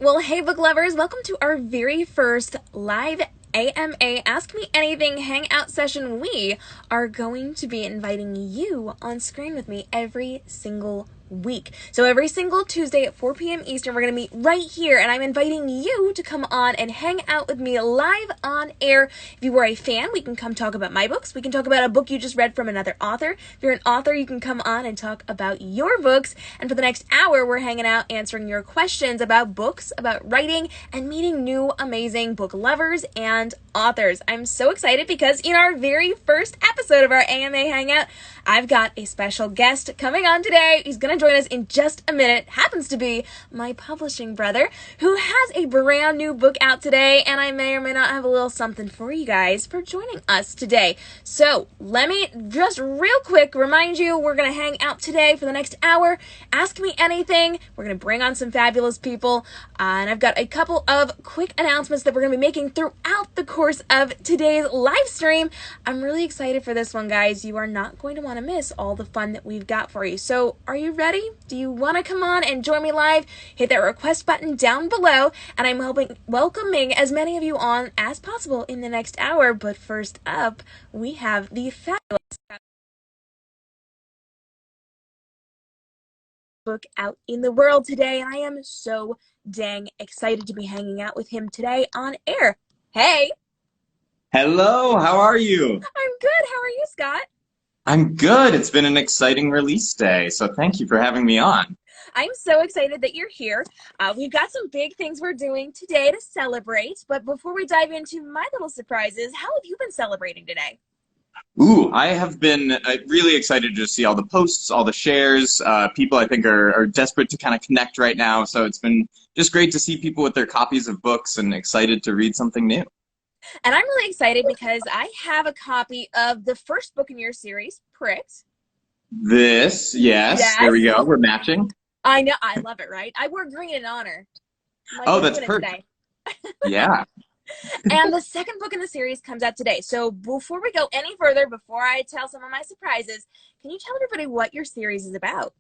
Well, hey, book lovers, welcome to our very first live AMA Ask Me Anything Hangout session. We are going to be inviting you on screen with me every single week. So every single Tuesday at 4 p.m. Eastern, we're going to meet right here, and I'm inviting you to come on and hang out with me live on air. If you were a fan, we can come talk about my books. We can talk about a book you just read from another author. If you're an author, you can come on and talk about your books. And for the next hour, we're hanging out answering your questions about books, about writing, and meeting new amazing book lovers and authors. I'm so excited because in our very first episode of our AMA Hangout, I've got a special guest coming on today. He's going to join us in just a minute. Happens to be my publishing brother who has a brand new book out today, and I may or may not have a little something for you guys for joining us today. So let me just real quick remind you, we're going to hang out today for the next hour. Ask me anything. We're going to bring on some fabulous people, and I've got a couple of quick announcements that we're going to be making throughout the course of today's live stream. I'm really excited for this one, guys. You are not going to want to miss all the fun that we've got for you. So are you ready? Do you want to come on and join me live? Hit that request button down below, and I'm welcoming as many of you on as possible in the next hour. But first up, we have the fabulous book out in the world today, and I am so dang excited to be hanging out with him today on air. Hey! Hello, how are you? I'm good. How are you, Scott? I'm good. It's been an exciting release day, so thank you for having me on. I'm so excited that you're here. We've got some big things we're doing today to celebrate, but before we dive into my little surprises, how have you been celebrating today? Ooh, I have been really excited to see all the posts, all the shares. People, I think, are desperate to kind of connect right now, so it's been just great to see people with their copies of books and excited to read something new. And I'm really excited because I have a copy of the first book in your series, Pricked. Yes, there we go. We're matching. I know. I love it, right? I wore green in honor. Like, oh, that's perfect. Yeah. And the second book in the series comes out today. So before we go any further, before I tell some of my surprises, can you tell everybody what your series is about?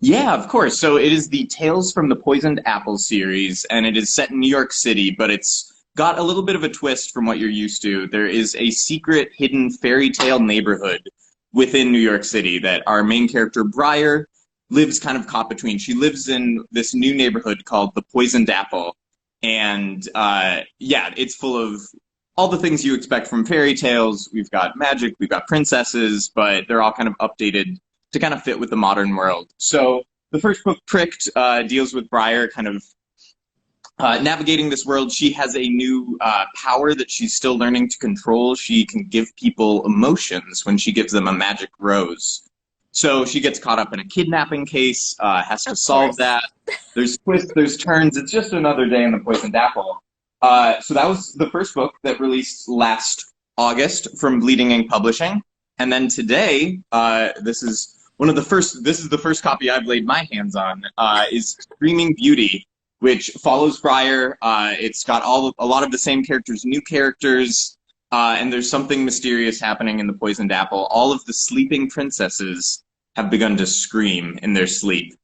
Yeah, of course. So it is the Tales from the Poisoned Apple series, and it is set in New York City, but it's got a little bit of a twist from what you're used to. There is a secret hidden fairy tale neighborhood within New York City that our main character, Briar, lives kind of caught between. She lives in this new neighborhood called the Poisoned Apple. And yeah, it's full of all the things you expect from fairy tales. We've got magic, we've got princesses, but they're all kind of updated to kind of fit with the modern world. So the first book, Pricked, deals with Briar kind of navigating this world. She has a new power that she's still learning to control. She can give people emotions when she gives them a magic rose. So she gets caught up in a kidnapping case, has to solve that. There's twists, there's turns. It's just another day in the Poisoned Apple. So that was the first book that released last August from Bleeding Ink Publishing. And then today, this is the first copy I've laid my hands on, is Screaming Beauty, which follows Briar. It's got a lot of the same characters, new characters, and there's something mysterious happening in the Poisoned Apple. All of the sleeping princesses have begun to scream in their sleep.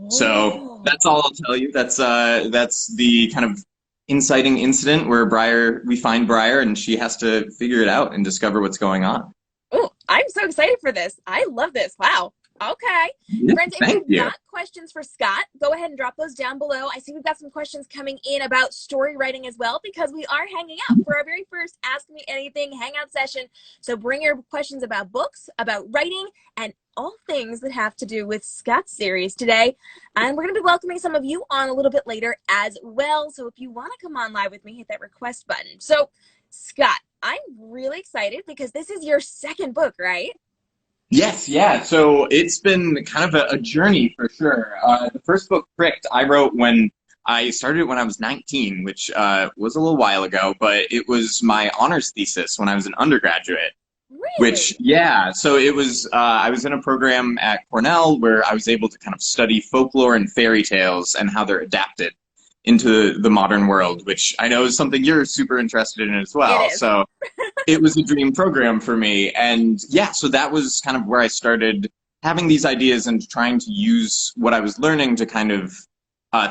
So that's all I'll tell you. That's the kind of inciting incident where we find Briar, and she has to figure it out and discover what's going on. Oh, I'm so excited for this. I love this. Wow. Okay. Friends, if you've got questions for Scott, go ahead and drop those down below. I see we've got some questions coming in about story writing as well, because we are hanging out for our very first Ask Me Anything hangout session. So bring your questions about books, about writing, and all things that have to do with Scott's series today. And we're going to be welcoming some of you on a little bit later as well. So if you want to come on live with me, hit that request button. So Scott, I'm really excited because this is your second book, right? Yes, yeah. So it's been kind of a journey for sure. The first book, Pricked, I wrote when I started it when I was 19, which was a little while ago, but it was my honors thesis when I was an undergraduate. Really? Which, yeah, so it was, I was in a program at Cornell where I was able to kind of study folklore and fairy tales and how they're adapted into the modern world, which I know is something you're super interested in as well. So it was a dream program for me. And yeah, so that was kind of where I started having these ideas and trying to use what I was learning to kind of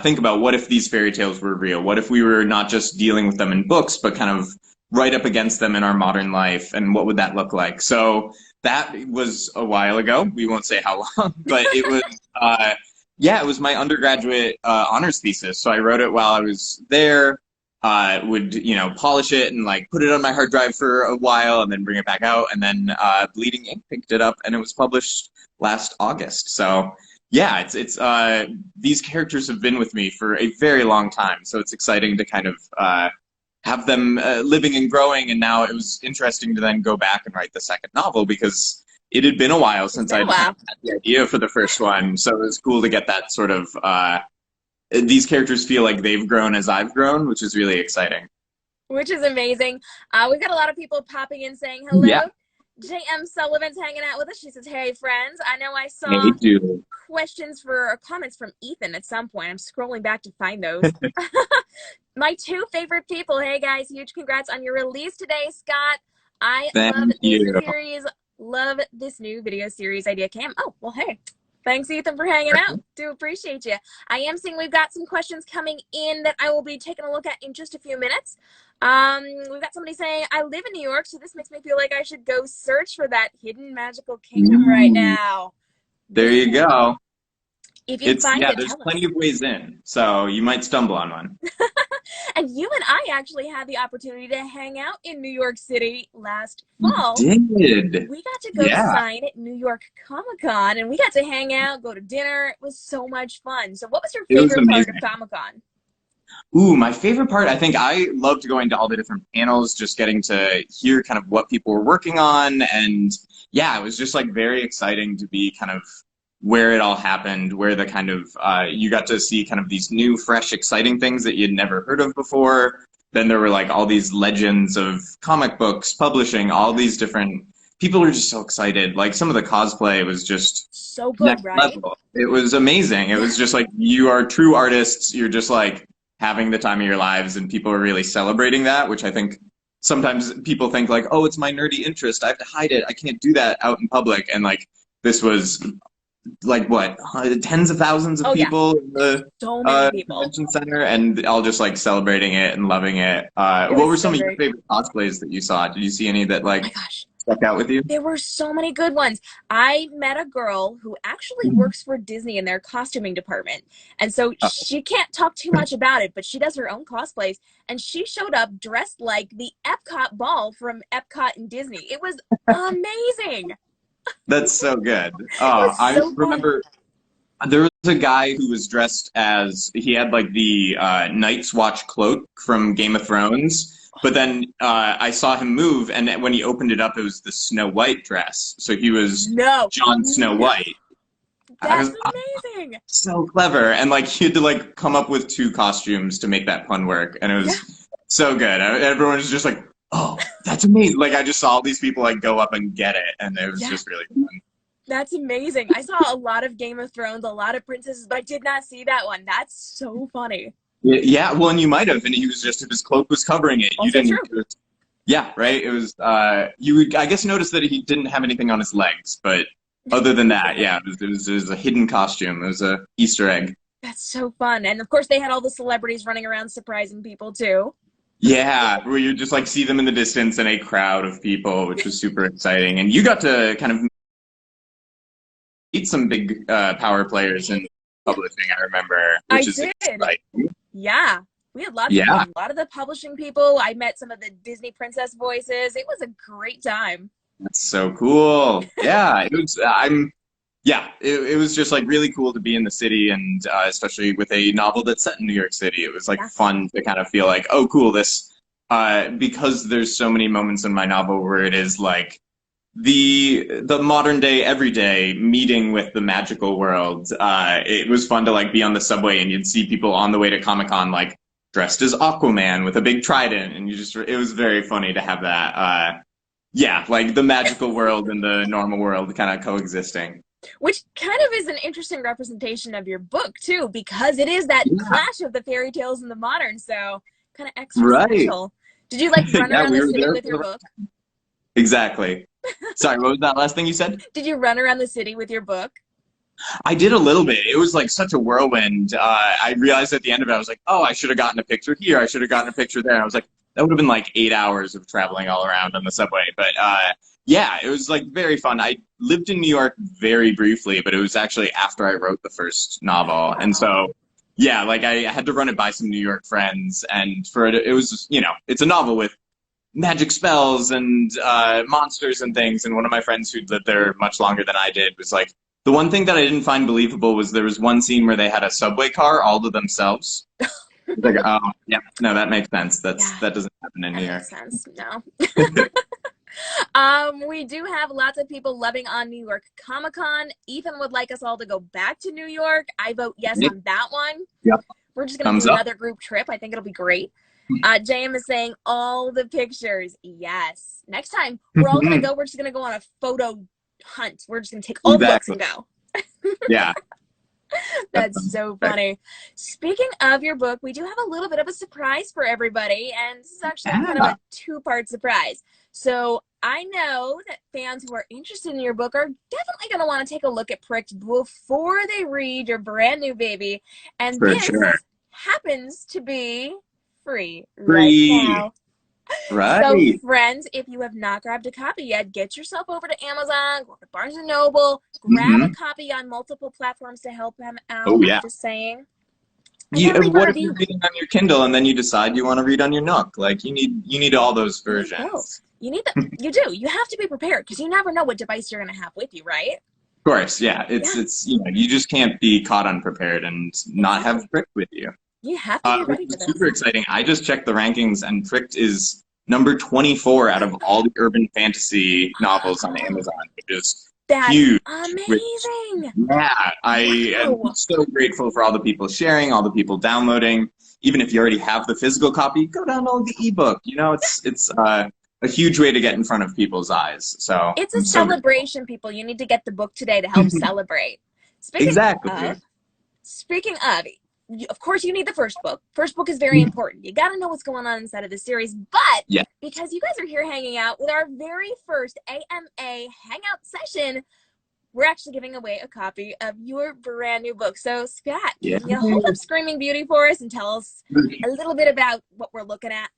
think about what if these fairy tales were real? What if we were not just dealing with them in books, but kind of right up against them in our modern life? And what would that look like? So that was a while ago. We won't say how long, but it was, yeah, it was my undergraduate honors thesis. So I wrote it while I was there. Would, you know, polish it and like put it on my hard drive for a while and then bring it back out. And then Bleeding Ink picked it up and it was published last August. So yeah, it's these characters have been with me for a very long time. So it's exciting to kind of have them living and growing. And now it was interesting to then go back and write the second novel because it had been a while since I'd had the idea for the first one. So it was cool to get that sort of these characters feel like they've grown as I've grown, which is really exciting. Which is amazing. We've got a lot of people popping in saying hello. Yeah. J.M. Sullivan's hanging out with us. She says, hey, friends. I know I saw questions or comments from Ethan at some point. I'm scrolling back to find those. My two favorite people. Hey, guys, huge congrats on your release today, Scott. I love this series. Love this new video series idea, Cam. Oh, well, hey. Thanks, Ethan, for hanging out. Do appreciate you. I am seeing we've got some questions coming in that I will be taking a look at in just a few minutes. We've got somebody saying, I live in New York, so this makes me feel like I should go search for that hidden magical kingdom right now. There you go. If you find it, there's plenty of ways in, so you might stumble on one. And you and I actually had the opportunity to hang out in New York City last fall. We did. We got to go sign at New York Comic-Con, and we got to hang out, go to dinner. It was so much fun. So what was your favorite part of Comic-Con? Ooh, my favorite part, I think I loved going to all the different panels, just getting to hear kind of what people were working on. And yeah, it was just like very exciting to be kind of where it all happened, where the kind of, you got to see kind of these new, fresh, exciting things that you'd never heard of before. Then there were like all these legends of comic books, publishing, all these different, people were just so excited. Like some of the cosplay was just so good, right? Level. It was amazing. It was just like, you are true artists. You're just like having the time of your lives and people are really celebrating that, which I think sometimes people think like, oh, it's my nerdy interest. I have to hide it. I can't do that out in public. And like, this was like what, tens of thousands of people in the convention center, and all just like celebrating it and loving it. What were some of your favorite cosplays that you saw? Did you see any that like stuck out with you? There were so many good ones. I met a girl who actually works for Disney in their costuming department, and so she can't talk too much about it, but she does her own cosplays, and she showed up dressed like the Epcot ball from Epcot and Disney. It was amazing. That's so good. Oh, I remember there was a guy who was dressed as, he had like the Night's Watch cloak from Game of Thrones, but then I saw him move, and when he opened it up, it was the Snow White dress. So he was Jon Snow White. That's amazing. So clever. And like he had to like come up with two costumes to make that pun work, and it was so good. Everyone was just like, oh, that's amazing. Like, I just saw all these people, like, go up and get it, and it was just really fun. That's amazing. I saw a lot of Game of Thrones, a lot of princesses, but I did not see that one. That's so funny. Yeah, well, and you might have, and he was just, if his cloak was covering it, you didn't. Yeah, right? It was, you would, I guess, notice that he didn't have anything on his legs, but other than that, yeah, it was a hidden costume. It was a Easter egg. That's so fun. And, of course, they had all the celebrities running around surprising people, too. Yeah, where you just like see them in the distance in a crowd of people, which was super exciting. And you got to kind of meet some big power players in publishing, I remember. Which is exciting. Yeah, we had lots of a lot of the publishing people. I met some of the Disney princess voices. It was a great time. That's so cool. Yeah, it was. It was just like really cool to be in the city, and especially with a novel that's set in New York City. It was like fun to kind of feel like, oh, cool, this, because there's so many moments in my novel where it is like the modern day, everyday meeting with the magical world. It was fun to like be on the subway and you'd see people on the way to Comic-Con like dressed as Aquaman with a big trident, and it was very funny to have that. Like the magical world and the normal world kind of coexisting. Which kind of is an interesting representation of your book, too, because it is that clash of the fairy tales and the modern, so kind of extra special. Did you, like, run around the city with your book? Exactly. Sorry, what was that last thing you said? Did you run around the city with your book? I did a little bit. It was like such a whirlwind. I realized at the end of it, I was like, oh, I should have gotten a picture here. I should have gotten a picture there. I was like, that would have been like 8 hours of traveling all around on the subway. But yeah, it was like very fun. I lived in New York very briefly, but it was actually after I wrote the first novel. And so, yeah, like I had to run it by some New York friends. And for it was, you know, it's a novel with magic spells and monsters and things. And one of my friends who'd lived there much longer than I did was like, the one thing that I didn't find believable was there was one scene where they had a subway car all to themselves. Like, oh, yeah, no, that makes sense. That doesn't happen in New York. That makes sense. No. We do have lots of people loving on New York Comic-Con. Ethan would like us all to go back to New York. I vote yes on that one. Yep. We're just going to do another group trip. I think it'll be great. JM is saying all the pictures. Yes. Next time, we're all going to go. We're just going to go on a photo hunt. We're just going to take all the books and go. Yeah. That's so funny. Speaking of your book, we do have a little bit of a surprise for everybody, and this is actually kind of a two-part surprise. So I know that fans who are interested in your book are definitely going to want to take a look at Pricked before they read your brand new baby, and this happens to be free right now. Right. So, friends, if you have not grabbed a copy yet, get yourself over to Amazon, go to Barnes & Noble, grab a copy on multiple platforms to help them out. Oh, yeah. I'm just saying. What if you're reading on your Kindle and then you decide you want to read on your Nook? Like, you need all those versions. You need that. You do. You have to be prepared because you never know what device you're going to have with you, right? Of course, yeah. It's you know, you just can't be caught unprepared and not have Pricked with you. You have to be ready for this. Super exciting. I just checked the rankings, and Pricked is number 24 out of all the urban fantasy novels on Amazon, which is huge. Amazing. I am so grateful for all the people sharing, all the people downloading. Even if you already have the physical copy, go download the ebook. You know, it's a huge way to get in front of people's eyes. So it's a celebration, people. You need to get the book today to help celebrate. Speaking of course, you need the first book. First book is very important. You got to know what's going on inside of the series. But because you guys are here hanging out with our very first AMA Hangout session, we're actually giving away a copy of your brand new book. So, Scott, can you hold up Screaming Beauty for us and tell us a little bit about what we're looking at?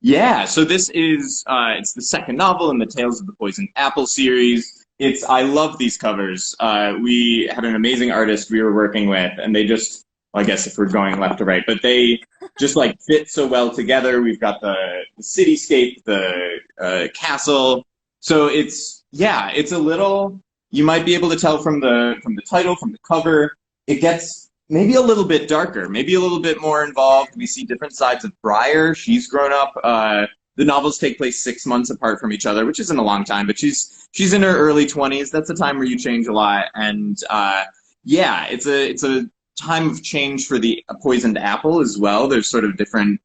Yeah, so this is it's the second novel in the Tales of the Poisoned Apple series. I love these covers. We had an amazing artist we were working with, and they just, I guess if we're going left to right, but they just like fit so well together. We've got the cityscape, the castle. So it's a little, you might be able to tell from the title, from the cover, it gets maybe a little bit darker, maybe a little bit more involved. We see different sides of Briar. She's grown up. The novels take place 6 months apart from each other, which isn't a long time, but she's in her early 20s. That's a time where you change a lot. And it's a time of change for the Poisoned Apple as well. There's sort of different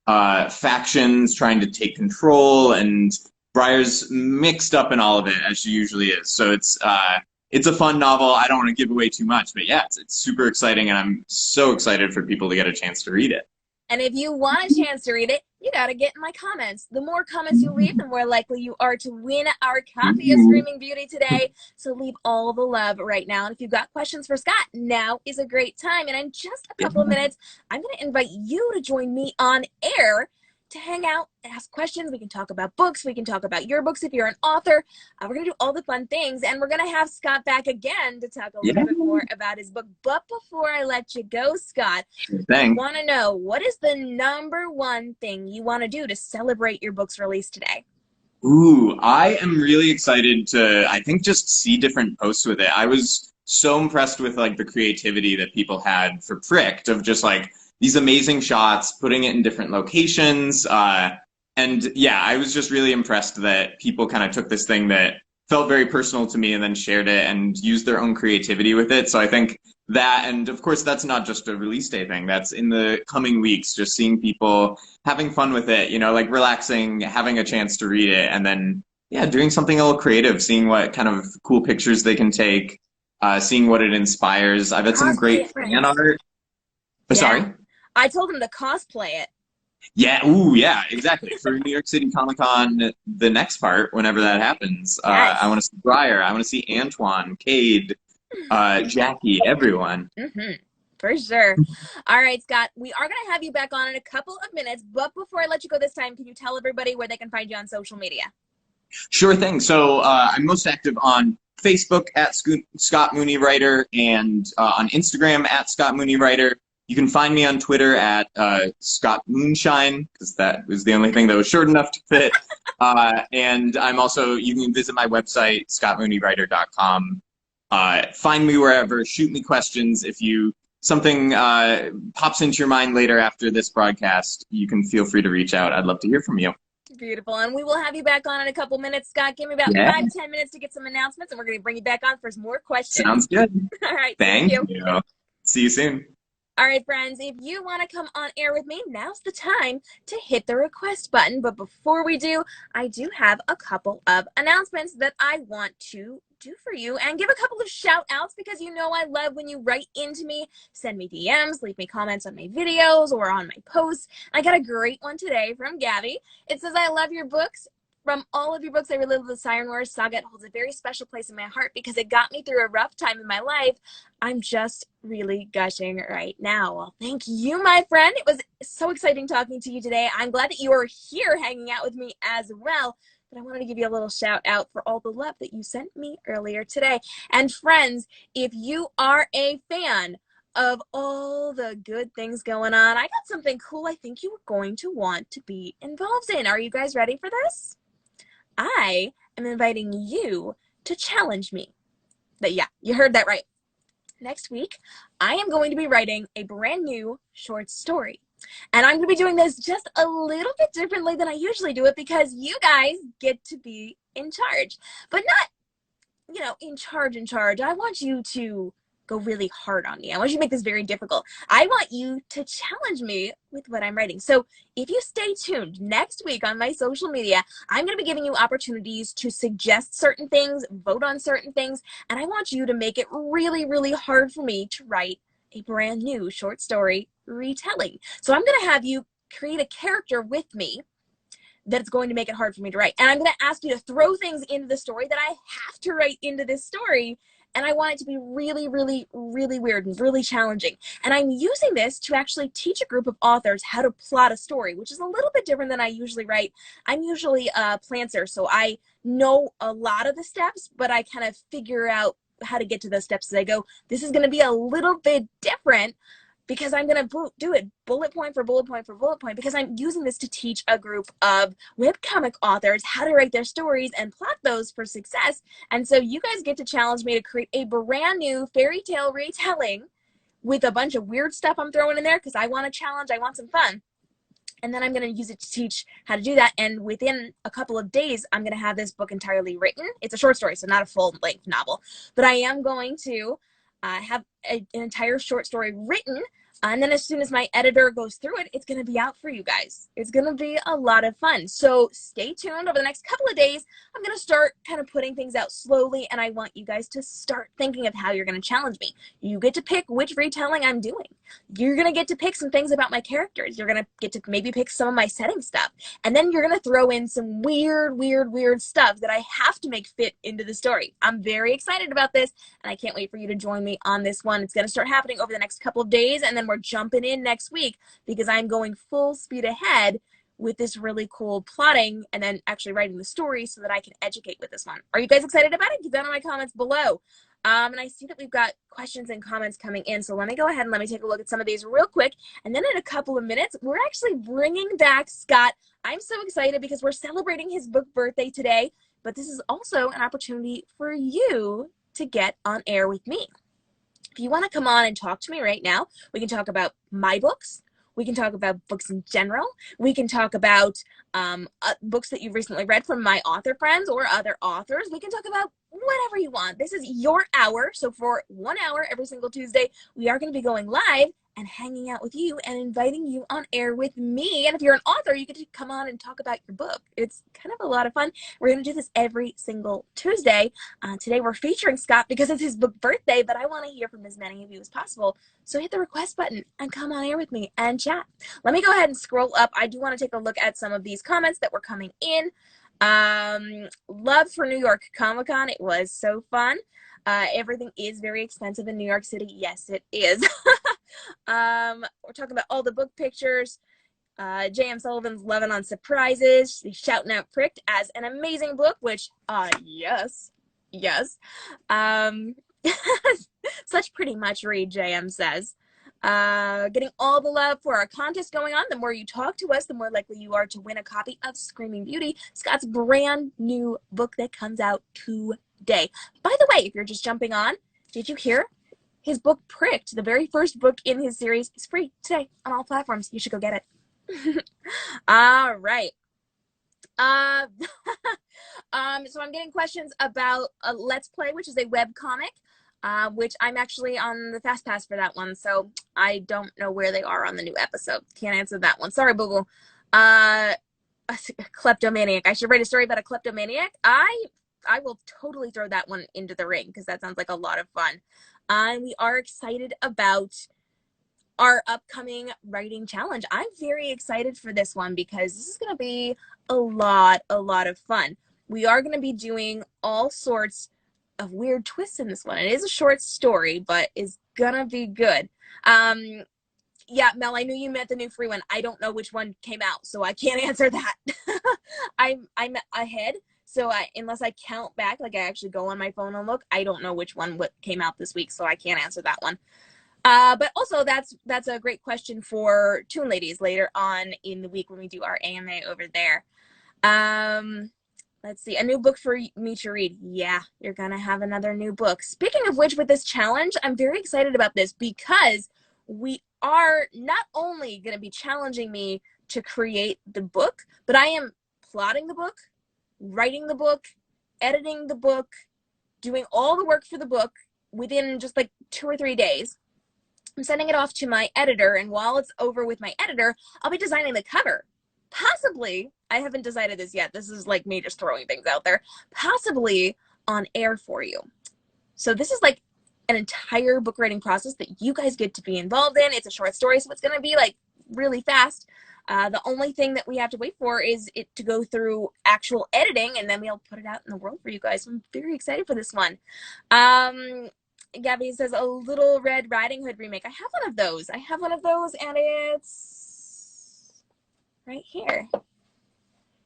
factions trying to take control, and Briar's mixed up in all of it, as she usually is. So it's a fun novel. I don't want to give away too much, but yeah, it's super exciting, and I'm so excited for people to get a chance to read it. And if you want a chance to read it, you got to get in my comments. The more comments you leave, the more likely you are to win our copy of Screaming Beauty today. So leave all the love right now. And if you've got questions for Scott, now is a great time. And in just a couple of minutes, I'm going to invite you to join me on air to hang out, ask questions. We can talk about books. We can talk about your books if you're an author. We're going to do all the fun things. And we're going to have Scott back again to talk a little bit more about his book. But before I let you go, Scott, I want to know, what is the number one thing you want to do to celebrate your book's release today? Ooh, I am really excited to, I think, just see different posts with it. I was so impressed with like the creativity that people had for Pricked, of just like these amazing shots, putting it in different locations. And yeah, I was just really impressed that people kind of took this thing that felt very personal to me and then shared it and used their own creativity with it. So I think that, and of course, that's not just a release day thing. That's in the coming weeks, just seeing people having fun with it, you know, like relaxing, having a chance to read it, and then, yeah, doing something a little creative, seeing what kind of cool pictures they can take, seeing what it inspires. I've had some great fan art. Sorry? I told him to cosplay it. Yeah, ooh, yeah, exactly. For New York City Comic-Con, the next part, whenever that happens, I want to see Briar, I want to see Antoine, Cade, Jackie, everyone. For sure. All right, Scott, we are going to have you back on in a couple of minutes, but before I let you go this time, can you tell everybody where they can find you on social media? Sure thing. So I'm most active on Facebook at Scott Mooney Writer and on Instagram at Scott Mooney Writer. You can find me on Twitter at Scott Moonshine, because that was the only thing that was short enough to fit. And I'm also, you can visit my website, scottmooneyWriter.com. Find me wherever, shoot me questions. If something pops into your mind later after this broadcast, you can feel free to reach out. I'd love to hear from you. Beautiful. And we will have you back on in a couple minutes, Scott. Give me about 5-10 minutes to get some announcements, and we're going to bring you back on for some more questions. Sounds good. All right. Thank you. See you soon. All right, friends, if you want to come on air with me, now's the time to hit the request button. But before we do, I do have a couple of announcements that I want to do for you and give a couple of shout outs, because you know I love when you write into me, send me DMs, leave me comments on my videos or on my posts. I got a great one today from Gabby. It says, I love your books. From all of your books, I really love the Siren Wars saga. It holds a very special place in my heart because it got me through a rough time in my life. I'm just really gushing right now. Well, thank you, my friend. It was so exciting talking to you today. I'm glad that you are here hanging out with me as well. But I wanted to give you a little shout out for all the love that you sent me earlier today. And friends, if you are a fan of all the good things going on, I got something cool I think you are going to want to be involved in. Are you guys ready for this? I am inviting you to challenge me. But yeah, you heard that right. Next week, I am going to be writing a brand new short story. And I'm going to be doing this just a little bit differently than I usually do it, because you guys get to be in charge. But not, in charge. I want you to go really hard on me. I want you to make this very difficult. I want you to challenge me with what I'm writing. So if you stay tuned next week on my social media, I'm going to be giving you opportunities to suggest certain things, vote on certain things, and I want you to make it really, really hard for me to write a brand new short story retelling. So I'm going to have you create a character with me that's going to make it hard for me to write. And I'm going to ask you to throw things into the story that I have to write into this story. And I want it to be really, really, really weird and really challenging. And I'm using this to actually teach a group of authors how to plot a story, which is a little bit different than I usually write. I'm usually a plantser, so I know a lot of the steps, but I kind of figure out how to get to those steps as I go. This is going to be a little bit different, because I'm going to do it bullet point for bullet point for bullet point, because I'm using this to teach a group of webcomic authors how to write their stories and plot those for success. And so you guys get to challenge me to create a brand new fairy tale retelling with a bunch of weird stuff I'm throwing in there, because I want a challenge. I want some fun. And then I'm going to use it to teach how to do that. And within a couple of days, I'm going to have this book entirely written. It's a short story, so not a full-length novel. But I am going to have an entire short story written. And then as soon as my editor goes through it, it's going to be out for you guys. It's going to be a lot of fun. So stay tuned. Over the next couple of days, I'm going to start kind of putting things out slowly, and I want you guys to start thinking of how you're going to challenge me. You get to pick which retelling I'm doing. You're going to get to pick some things about my characters. You're going to get to maybe pick some of my setting stuff. And then you're going to throw in some weird stuff that I have to make fit into the story. I'm very excited about this, and I can't wait for you to join me on this one. It's going to start happening over the next couple of days, and then we're jumping in next week, because I'm going full speed ahead with this really cool plotting and then actually writing the story so that I can educate with this one. Are you guys excited about it? Keep that in my comments below. And I see that we've got questions and comments coming in, so let me go ahead and let me take a look at some of these real quick. And then in a couple of minutes, we're actually bringing back Scott. I'm so excited because we're celebrating his book birthday today, but this is also an opportunity for you to get on air with me. If you want to come on and talk to me right now, we can talk about my books. We can talk about books in general. We can talk about books that you've recently read from my author friends or other authors. We can talk about whatever you want. This is your hour. So for 1 hour every single Tuesday, we are going to be going live and hanging out with you and inviting you on air with me. And if you're an author, you get to come on and talk about your book. It's kind of a lot of fun. We're going to do this every single Tuesday. Today we're featuring Scott because it's his book birthday, but I want to hear from as many of you as possible. So hit the request button and come on air with me and chat. Let me go ahead and scroll up. I do want to take a look at some of these comments that were coming in. Love for New York Comic Con. It was so fun. Everything is very expensive in New York City. Yes, it is. We're talking about all the book pictures. J.M. Sullivan's Lovin' on Surprises. She's shouting out Pricked as an amazing book, which, yes. Yes. Um, such pretty much read, J.M. says. Getting all the love for our contest going on. The more you talk to us, the more likely you are to win a copy of Screaming Beauty, Scott's brand new book that comes out today. By the way, if you're just jumping on, did you hear? His book Pricked, the very first book in his series, is free today on all platforms. You should go get it. All right. So I'm getting questions about Let's Play, which is a web comic, which I'm actually on the Fast Pass for that one, so I don't know where they are on the new episode. Can't answer that one. Sorry, boo-boo. A kleptomaniac. I should write a story about a kleptomaniac. I will totally throw that one into the ring because that sounds like a lot of fun. We are excited about our upcoming writing challenge. I'm very excited for this one because this is going to be a lot of fun. We are going to be doing all sorts of weird twists in this one. It is a short story, but is going to be good. Yeah, Mel, I knew you meant the new free one. I don't know which one came out, so I can't answer that. I'm ahead, so unless I count back, like I actually go on my phone and look, I don't know which one came out this week, so I can't answer that one. But also that's a great question for Toon Ladies later on in the week when we do our AMA over there. Let's see, a new book for me to read. Yeah, you're gonna have another new book. Speaking of which, with this challenge, I'm very excited about this because we are not only gonna be challenging me to create the book, but I am plotting the book, writing the book, editing the book, doing all the work for the book within just like 2 or 3 days. I'm sending it off to my editor, and while it's over with my editor, I'll be designing the cover. Possibly, I haven't decided this yet. This is like me just throwing things out there. Possibly on air for you. So this is like an entire book writing process that you guys get to be involved in. It's a short story, so it's going to be like really fast. The only thing that we have to wait for is it to go through actual editing, and then we'll put it out in the world for you guys. So I'm very excited for this one. Gabby says a Little Red Riding Hood remake. I have one of those. And it's right here.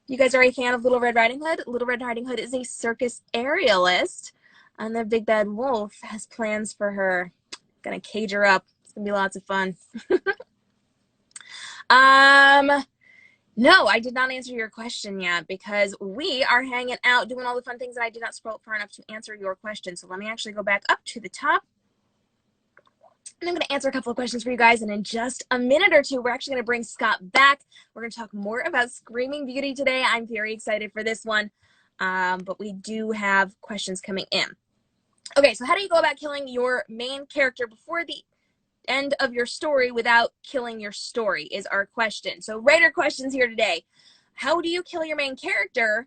You guys are a fan of Little Red Riding Hood? Little Red Riding Hood is a circus aerialist, and the Big Bad Wolf has plans for her. Gonna cage her up. It's gonna be lots of fun. No, I did not answer your question yet because we are hanging out doing all the fun things, and I did not scroll far enough to answer your question. So let me actually go back up to the top. And I'm going to answer a couple of questions for you guys. And in just a minute or two, we're actually going to bring Scott back. We're going to talk more about Screaming Beauty today. I'm very excited for this one. But we do have questions coming in. Okay, so how do you go about killing your main character before the end of your story without killing your story is our question. So writer questions here today. How do you kill your main character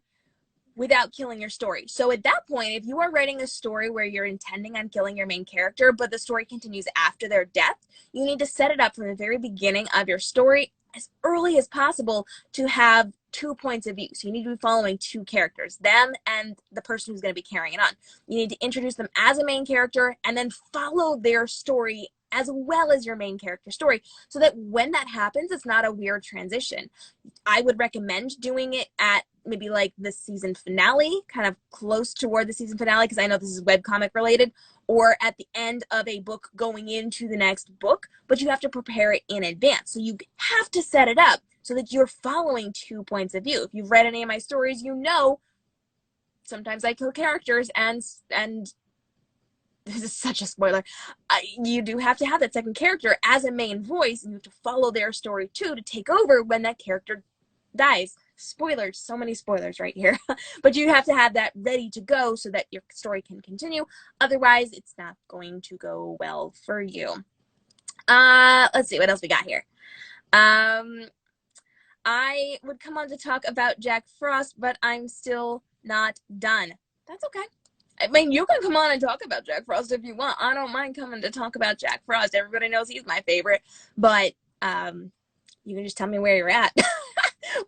without killing your story? So at that point, if you are writing a story where you're intending on killing your main character, but the story continues after their death, you need to set it up from the very beginning of your story as early as possible to have 2 points of view. So you need to be following 2 characters, them and the person who's going to be carrying it on. You need to introduce them as a main character and then follow their story as well as your main character story, so that when that happens, it's not a weird transition. I would recommend doing it at maybe like the season finale, kind of close toward the season finale, because I know this is webcomic related, or at the end of a book going into the next book, but you have to prepare it in advance. So you have to set it up so that you're following 2 points of view. If you've read any of my stories, you know sometimes I kill characters, and this is such a spoiler. You do have to have that second character as a main voice, and you have to follow their story too to take over when that character dies. Spoilers, so many spoilers right here. But you have to have that ready to go so that your story can continue. Otherwise, it's not going to go well for you. Let's see what else we got here. I would come on to talk about Jack Frost, but I'm still not done. That's okay. I mean, you can come on and talk about Jack Frost if you want. I don't mind coming to talk about Jack Frost. Everybody knows he's my favorite. But you can just tell me where you're at.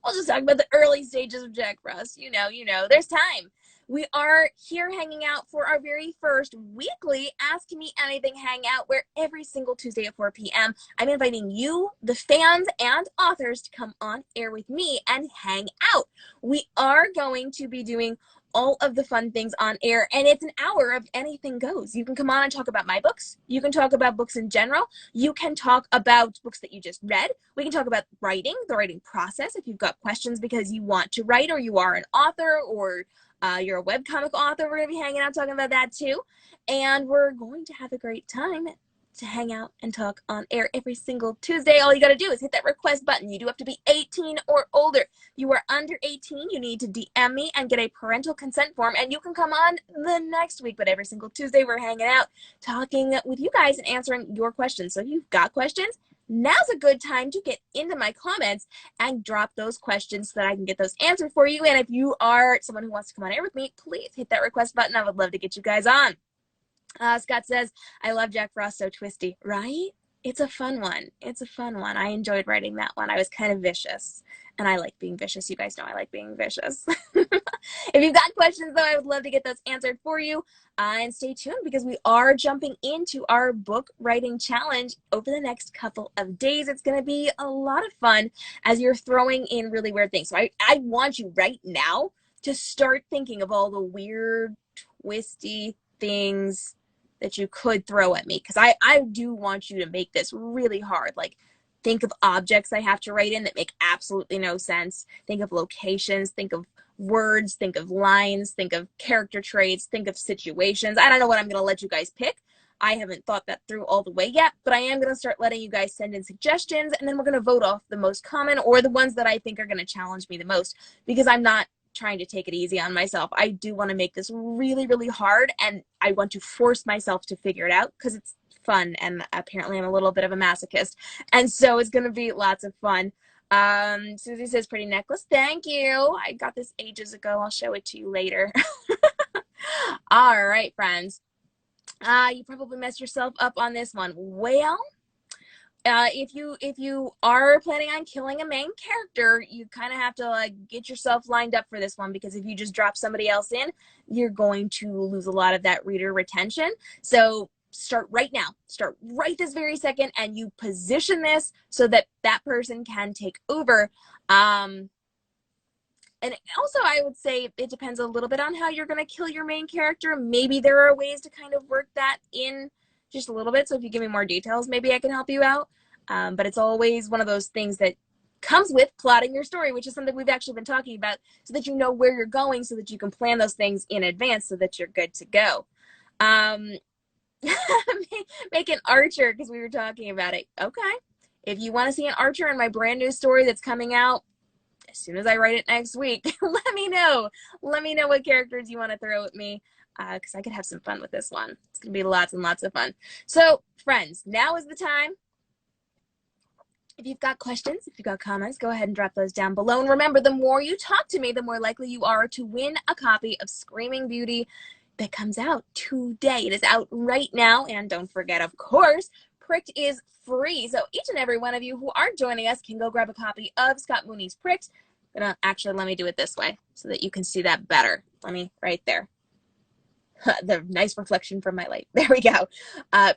We'll just talk about the early stages of Jack Frost. You know, there's time. We are here hanging out for our very first weekly Ask Me Anything hangout, where every single Tuesday at 4 p.m. I'm inviting you, the fans and authors, to come on air with me and hang out. We are going to be doing all of the fun things on air, and it's an hour of anything goes. You can come on and talk about my books. You can talk about books in general. You can talk about books that you just read. We can talk about writing, the writing process, if you've got questions because you want to write, or you are an author, or you're a webcomic author. We're going to be hanging out talking about that too. And we're going to have a great time to hang out and talk on air every single Tuesday. All you got to do is hit that request button. You do have to be 18 or older. You are under 18, you need to DM me and get a parental consent form, and you can come on the next week. But every single Tuesday, we're hanging out, talking with you guys and answering your questions. So if you've got questions, now's a good time to get into my comments and drop those questions so that I can get those answered for you. And if you are someone who wants to come on air with me, please hit that request button. I would love to get you guys on. Scott says, I love Jack Frost So Twisty, right? It's a fun one. It's a fun one. I enjoyed writing that one. I was kind of vicious, and I like being vicious. You guys know I like being vicious. If you've got questions, though, I would love to get those answered for you. And stay tuned, because we are jumping into our book writing challenge over the next couple of days. It's going to be a lot of fun as you're throwing in really weird things. So I want you right now to start thinking of all the weird, twisty things that you could throw at me, because I do want you to make this really hard. Like, think of objects I have to write in that make absolutely no sense. Think of locations, think of words, think of lines, think of character traits, think of situations. I don't know what I'm going to let you guys pick. I haven't thought that through all the way yet, but I am going to start letting you guys send in suggestions, and then we're going to vote off the most common, or the ones that I think are going to challenge me the most, because I'm not trying to take it easy on myself. I do want to make this really, really hard, and I want to force myself to figure it out because it's fun, and apparently I'm a little bit of a masochist, and so it's going to be lots of fun. Susie says, pretty necklace. Thank you. I got this ages ago. I'll show it to you later. All right, friends. You probably messed yourself up on this one. Well, if you are planning on killing a main character, you kind of have to get yourself lined up for this one, because if you just drop somebody else in, you're going to lose a lot of that reader retention. So start right now. Start right this very second, and you position this so that that person can take over. And also, I would say it depends a little bit on how you're going to kill your main character. Maybe there are ways to kind of work that in just a little bit. So if you give me more details, maybe I can help you out. But it's always one of those things that comes with plotting your story, which is something we've actually been talking about, so that you know where you're going, so that you can plan those things in advance, so that you're good to go. Make an archer, because we were talking about it. Okay. If you want to see an archer in my brand new story that's coming out as soon as I write it next week, let me know. Let me know what characters you want to throw at me, because I could have some fun with this one. It's going to be lots and lots of fun. So, friends, now is the time. If you've got questions, if you've got comments, go ahead and drop those down below. And remember, the more you talk to me, the more likely you are to win a copy of Screaming Beauty that comes out today. It is out right now. And don't forget, of course, Pricked is free. So each and every one of you who are joining us can go grab a copy of Scott Mooney's Pricked. But actually, let me do it this way so that you can see that better. Let me, right there. The nice reflection from my light. There we go.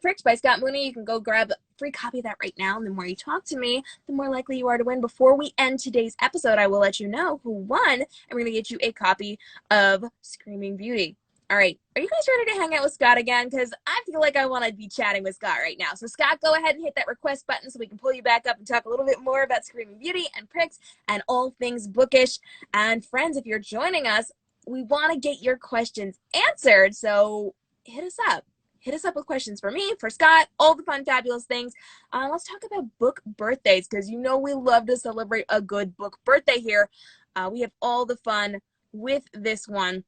Pricked by Scott Mooney. You can go grab a free copy of that right now. And the more you talk to me, the more likely you are to win. Before we end today's episode, I will let you know who won, and we're going to get you a copy of Screaming Beauty. All right. Are you guys ready to hang out with Scott again? Because I feel like I want to be chatting with Scott right now. So, Scott, go ahead and hit that request button so we can pull you back up and talk a little bit more about Screaming Beauty and Pricks and all things bookish. And, friends, if you're joining us, we want to get your questions answered. So, hit us up. Hit us up with questions for me, for Scott, all the fun, fabulous things. Let's talk about book birthdays, because you know we love to celebrate a good book birthday here. We have all the fun with this one.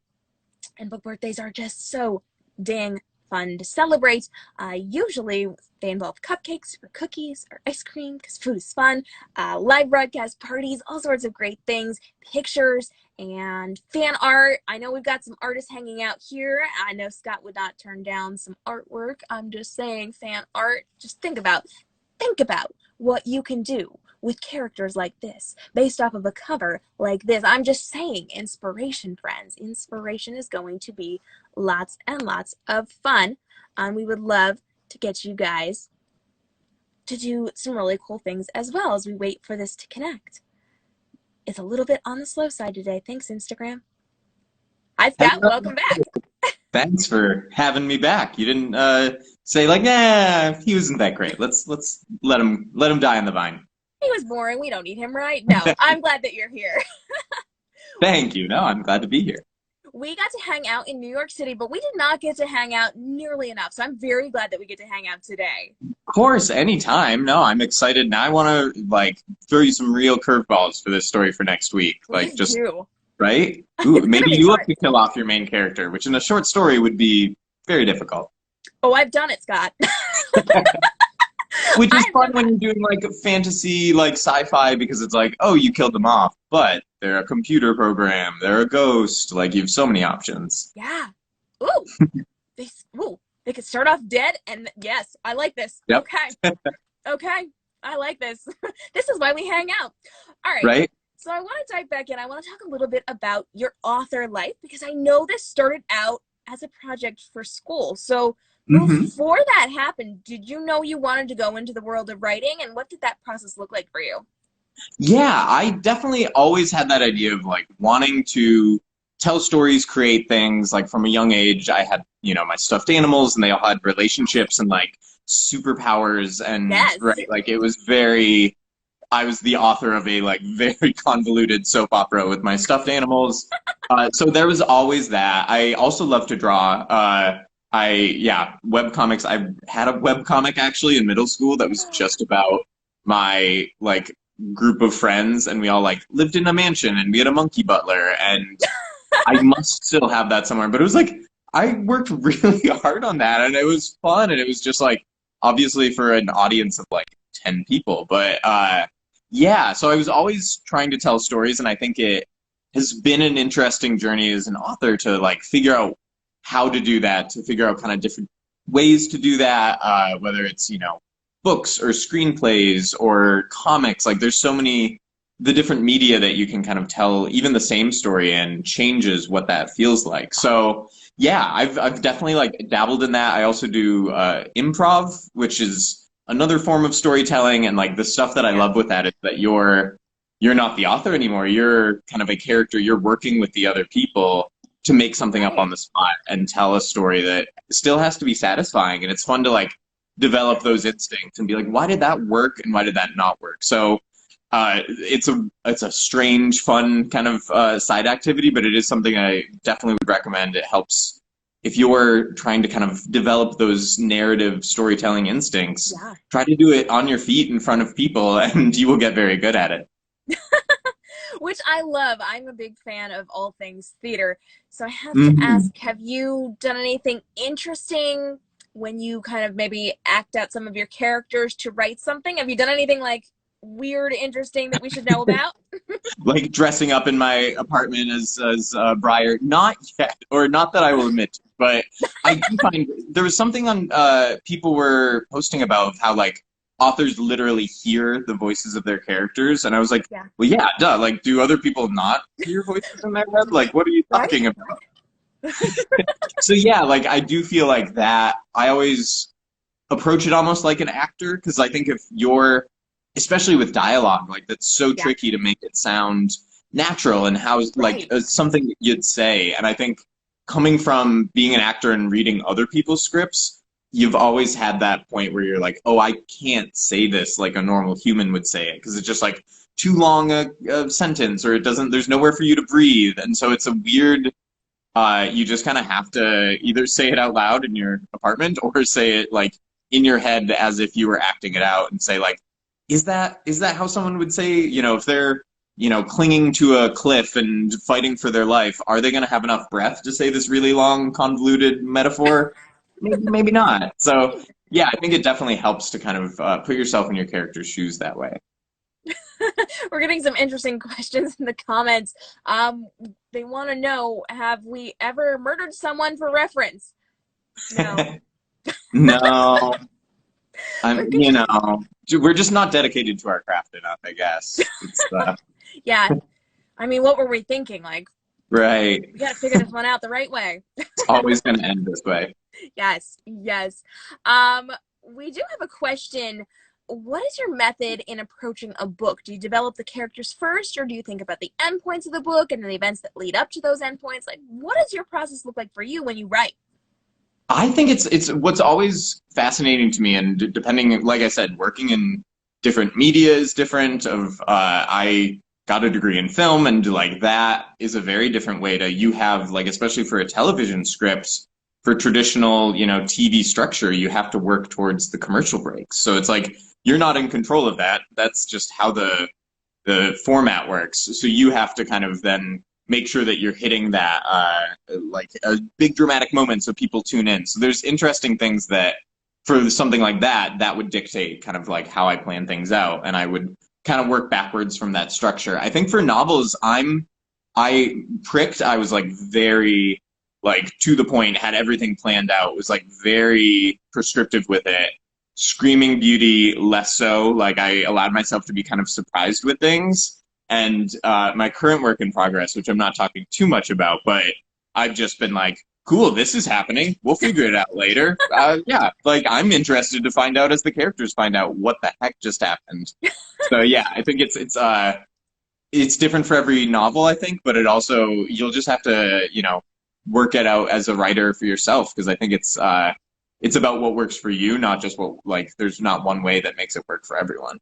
And book birthdays are just so dang fun to celebrate. Usually they involve cupcakes or cookies or ice cream, because food is fun, live broadcast parties, all sorts of great things, pictures and fan art. I know we've got some artists hanging out here. I know Scott would not turn down some artwork. I'm just saying, fan art. Just think about think about what you can do with characters like this, based off of a cover like this. I'm just saying, inspiration, friends. Inspiration is going to be lots and lots of fun. We would love to get you guys to do some really cool things as well as we wait for this to connect. It's a little bit on the slow side today. Thanks, Instagram. Hi, Scott. Hello. Welcome back. Thanks for having me back. You didn't say like, nah, he wasn't that great. Let's let him die on the vine. He was boring. We don't need him, right? No, I'm glad that you're here. Thank you. No, I'm glad to be here. We got to hang out in New York City, but we did not get to hang out nearly enough. So I'm very glad that we get to hang out today. Of course, anytime. No, I'm excited. Now I want to like throw you some real curveballs for this story for next week. Like Please just do. right? Ooh, maybe you have to kill off your main character, which in a short story would be very difficult. Oh, I've done it, Scott. Which is fun when you're doing like a fantasy, like sci-fi, because it's like, oh, you killed them off, but they're a computer program, they're a ghost. Like you have so many options. Yeah. Ooh. They could start off dead, and yes, I like this. Yep. Okay. Okay. I like this. This is why we hang out. All right. Right? So I want to dive back in. I want to talk a little bit about your author life, because I know this started out as a project for school. So before that happened, did you know you wanted to go into the world of writing, and what did that process look like for you? Yeah, I definitely always had that idea of like wanting to tell stories, create things. Like from a young age, I had, my stuffed animals and they all had relationships and like superpowers and Yes. right, like it was I was the author of a like very convoluted soap opera with my stuffed animals. So there was always that. I also love to draw. Webcomics. I had a webcomic actually in middle school that was just about my like group of friends, and we all like lived in a mansion and we had a monkey butler, and I must still have that somewhere. But it was like I worked really hard on that, and it was fun, and it was just like obviously for an audience of like 10 people, but yeah, so I was always trying to tell stories, and I think it has been an interesting journey as an author to like figure out how to do that, to figure out kind of different ways to do that, whether it's, books or screenplays or comics. Like there's so many, the different media that you can kind of tell even the same story and changes what that feels like. So yeah, I've definitely like dabbled in that. I also do improv, which is another form of storytelling, and like the stuff that I love with that is that you're not the author anymore. You're kind of a character. You're working with the other people to make something up on the spot and tell a story that still has to be satisfying. And it's fun to like develop those instincts and be like, why did that work and why did that not work? So it's a strange, fun kind of side activity, but it is something I definitely would recommend. It helps if you're trying to kind of develop those narrative storytelling instincts. Yeah. Try to do it on your feet in front of people, and you will get very good at it. Which I love. I'm a big fan of all things theater. So I have to ask, have you done anything interesting when you kind of maybe act out some of your characters to write something? Have you done anything like weird, interesting that we should know about? Like dressing up in my apartment as Briar? Not yet, or not that I will admit to, but I do find there was something on people were posting about how like authors literally hear the voices of their characters, and I was like, well, yeah, duh. Like, do other people not hear voices in their head? Like, what are you talking about? So yeah, like I do feel like that. I always approach it almost like an actor, because I think if you're, especially with dialogue, like that's so tricky to make it sound natural and how like something you'd say. And I think coming from being an actor and reading other people's scripts, you've always had that point where you're like, oh, I can't say this like a normal human would say it, because it's just like too long a sentence, or it doesn't, there's nowhere for you to breathe. And so it's a weird, you just kind of have to either say it out loud in your apartment or say it like in your head as if you were acting it out, and say like, is that how someone would say, if they're, clinging to a cliff and fighting for their life, are they going to have enough breath to say this really long, convoluted metaphor? Maybe not. So yeah, I think it definitely helps to kind of put yourself in your character's shoes that way. We're getting some interesting questions in the comments. They want to know, have we ever murdered someone for reference? No. No. I'm, Bookish is, we're just not dedicated to our craft enough, I guess. It's yeah. I mean, what were we thinking? Like, right. we got to figure this one out the right way. It's always going to end this way. Yes, yes. Um, we do have a question. What is your method in approaching a book? Do you develop the characters first, or do you think about the endpoints of the book and the events that lead up to those endpoints? Like, what does your process look like for you when you write? I think it's what's always fascinating to me, and depending, like I said, working in different media is different. I got a degree in film, and like that is a very different way to you have like especially for a television script for traditional TV structure, you have to work towards the commercial breaks. So it's like you're not in control of that. That's just how the format works. So you have to kind of then make sure that you're hitting that like a big dramatic moment so people tune in. So there's interesting things that for something like that would dictate kind of like how I plan things out, and I would kind of work backwards from that structure. I think for novels, I was like very like to the point, had everything planned out, was like very prescriptive with it. Screaming Beauty, less so. Like I allowed myself to be kind of surprised with things. And my current work in progress, which I'm not talking too much about, but I've just been like, cool, this is happening. We'll figure it out later. Yeah, like I'm interested to find out as the characters find out what the heck just happened. So yeah, I think it's different for every novel, I think, but it also you'll just have to work it out as a writer for yourself, because I think it's about what works for you, not just what like there's not one way that makes it work for everyone.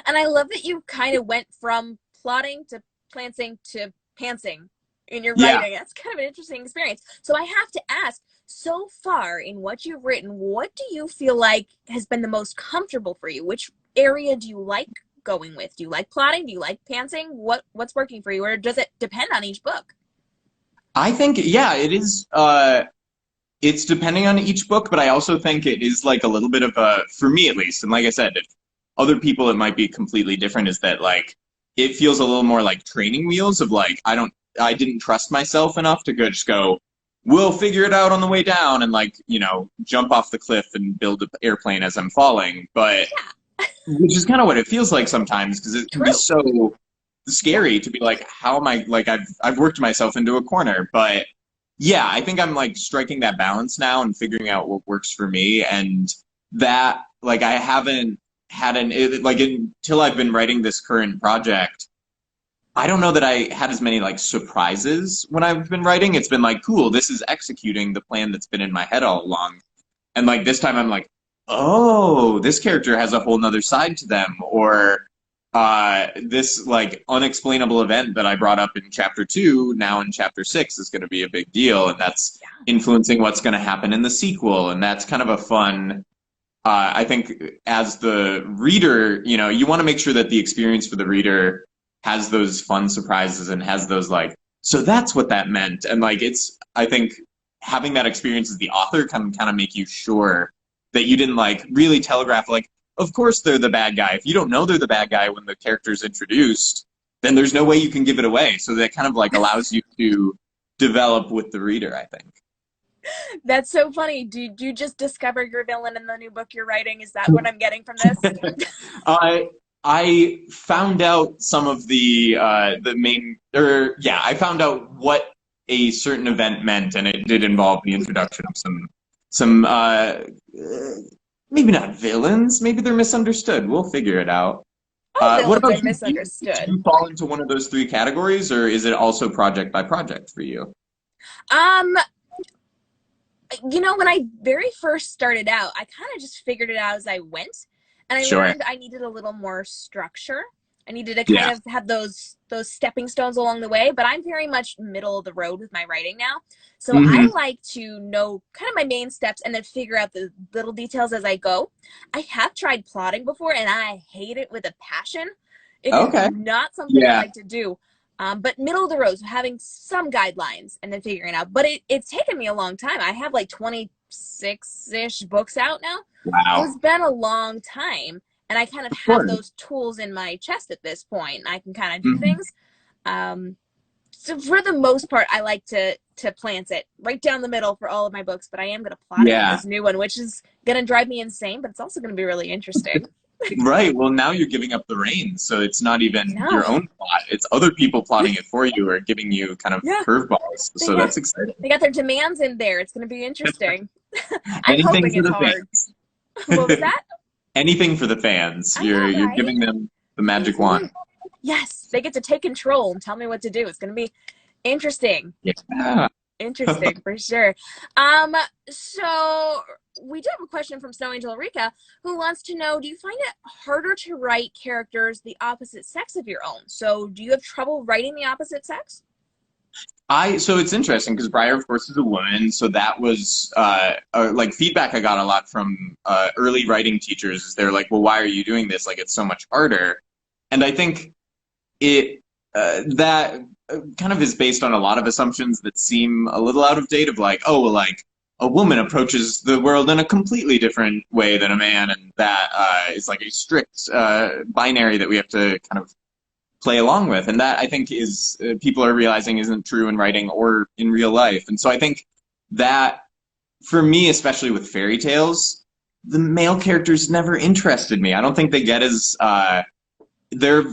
And I love that you kind of went from plotting to planting to pantsing in your Yeah. writing. That's kind of an interesting experience. So I have to ask, so far in what you've written, what do you feel like has been the most comfortable for you? Which area do you like going with? Do you like plotting? Do you like pantsing? What's working for you? Or does it depend on each book? I think, yeah, it is. It's depending on each book, but I also think it is like a little bit of a, for me at least, and like I said, if other people it might be completely different, is that like it feels a little more like training wheels of like I didn't trust myself enough to just go, we'll figure it out on the way down and like, jump off the cliff and build an airplane as I'm falling. But which is kind of what it feels like sometimes, because it can be so scary to be like, how am I, like I've worked myself into a corner. But yeah, I think I'm like striking that balance now and figuring out what works for me. And that like I haven't had until I've been writing this current project, I don't know that I had as many like surprises when I've been writing. It's been like, cool, this is executing the plan that's been in my head all along. And like this time I'm like, oh, this character has a whole nother side to them, or this like unexplainable event that I brought up in chapter 2 now in chapter 6 is going to be a big deal, and that's influencing what's going to happen in the sequel. And that's kind of a fun, I think as the reader, you want to make sure that the experience for the reader has those fun surprises and has those like, so that's what that meant. And like I think having that experience as the author can kind of make you sure that you didn't like really telegraph like, of course they're the bad guy. If you don't know they're the bad guy when the character's introduced, then there's no way you can give it away. So that kind of like allows you to develop with the reader, I think. That's so funny. Did you just discover your villain in the new book you're writing? Is that what I'm getting from this? I found out some of the main, or yeah, I found out what a certain event meant, and it did involve the introduction of some maybe not villains, maybe they're misunderstood. We'll figure it out. All What villains about are you? misunderstood. Do you fall into one of those 3 categories, or is it also project by project for you? Um, when I very first started out, I kind of just figured it out as I went, and I Sure. learned I needed a little more structure. I needed to Yeah. kind of have those stepping stones along the way, but I'm very much middle of the road with my writing now. So I like to know kind of my main steps and then figure out the little details as I go. I have tried plotting before, and I hate it with a passion. It Okay. is not something I Yeah. like to do. But middle of the road, so having some guidelines and then figuring out. But it's taken me a long time. I have like 26-ish books out now. Wow. It's been a long time. And I kind of have those tools in my chest at this point. I can kind of do things. So for the most part, I like to plant it right down the middle for all of my books, but I am going to plot it in Yeah. this new one, which is going to drive me insane, but it's also going to be really interesting. Right. Well, now you're giving up the reins, so it's not even No. your own plot. It's other people plotting it for you or giving you kind of Yeah. curveballs. So Yeah. that's exciting. They got their demands in there. It's going to be interesting. I'm Anything hoping for it's the hard. fans. What was that? Anything for the fans. I You're know, you're right? giving them the magic wand. Yes, they get to take control and tell me what to do. It's going to be interesting. Yeah. Interesting for sure. So we do have a question from Snow Angel Rika who wants to know, do you find it harder to write characters the opposite sex of your own? So do you have trouble writing the opposite sex? So it's interesting because Briar, of course, is a woman. So that was like feedback I got a lot from early writing teachers. They're like, well, why are you doing this? Like, it's so much harder. And I think that kind of is based on a lot of assumptions that seem a little out of date of like, oh, well, like a woman approaches the world in a completely different way than a man, and that is like a strict binary that we have to kind of play along with. And that I think is people are realizing isn't true in writing or in real life. And so I think that for me, especially with fairy tales, the male characters never interested me. I don't think they get as they're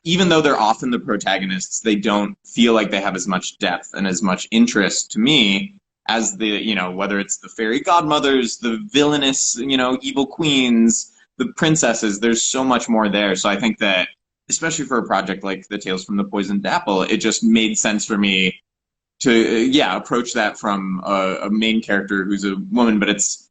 even though they're often the protagonists, they don't feel like they have as much depth and as much interest to me as the, you know, whether it's the fairy godmothers, the villainous, you know, evil queens, the princesses. There's so much more there. So I think that especially for a project like the Tales from the Poisoned Apple, it just made sense for me to approach that from a main character who's a woman. But it's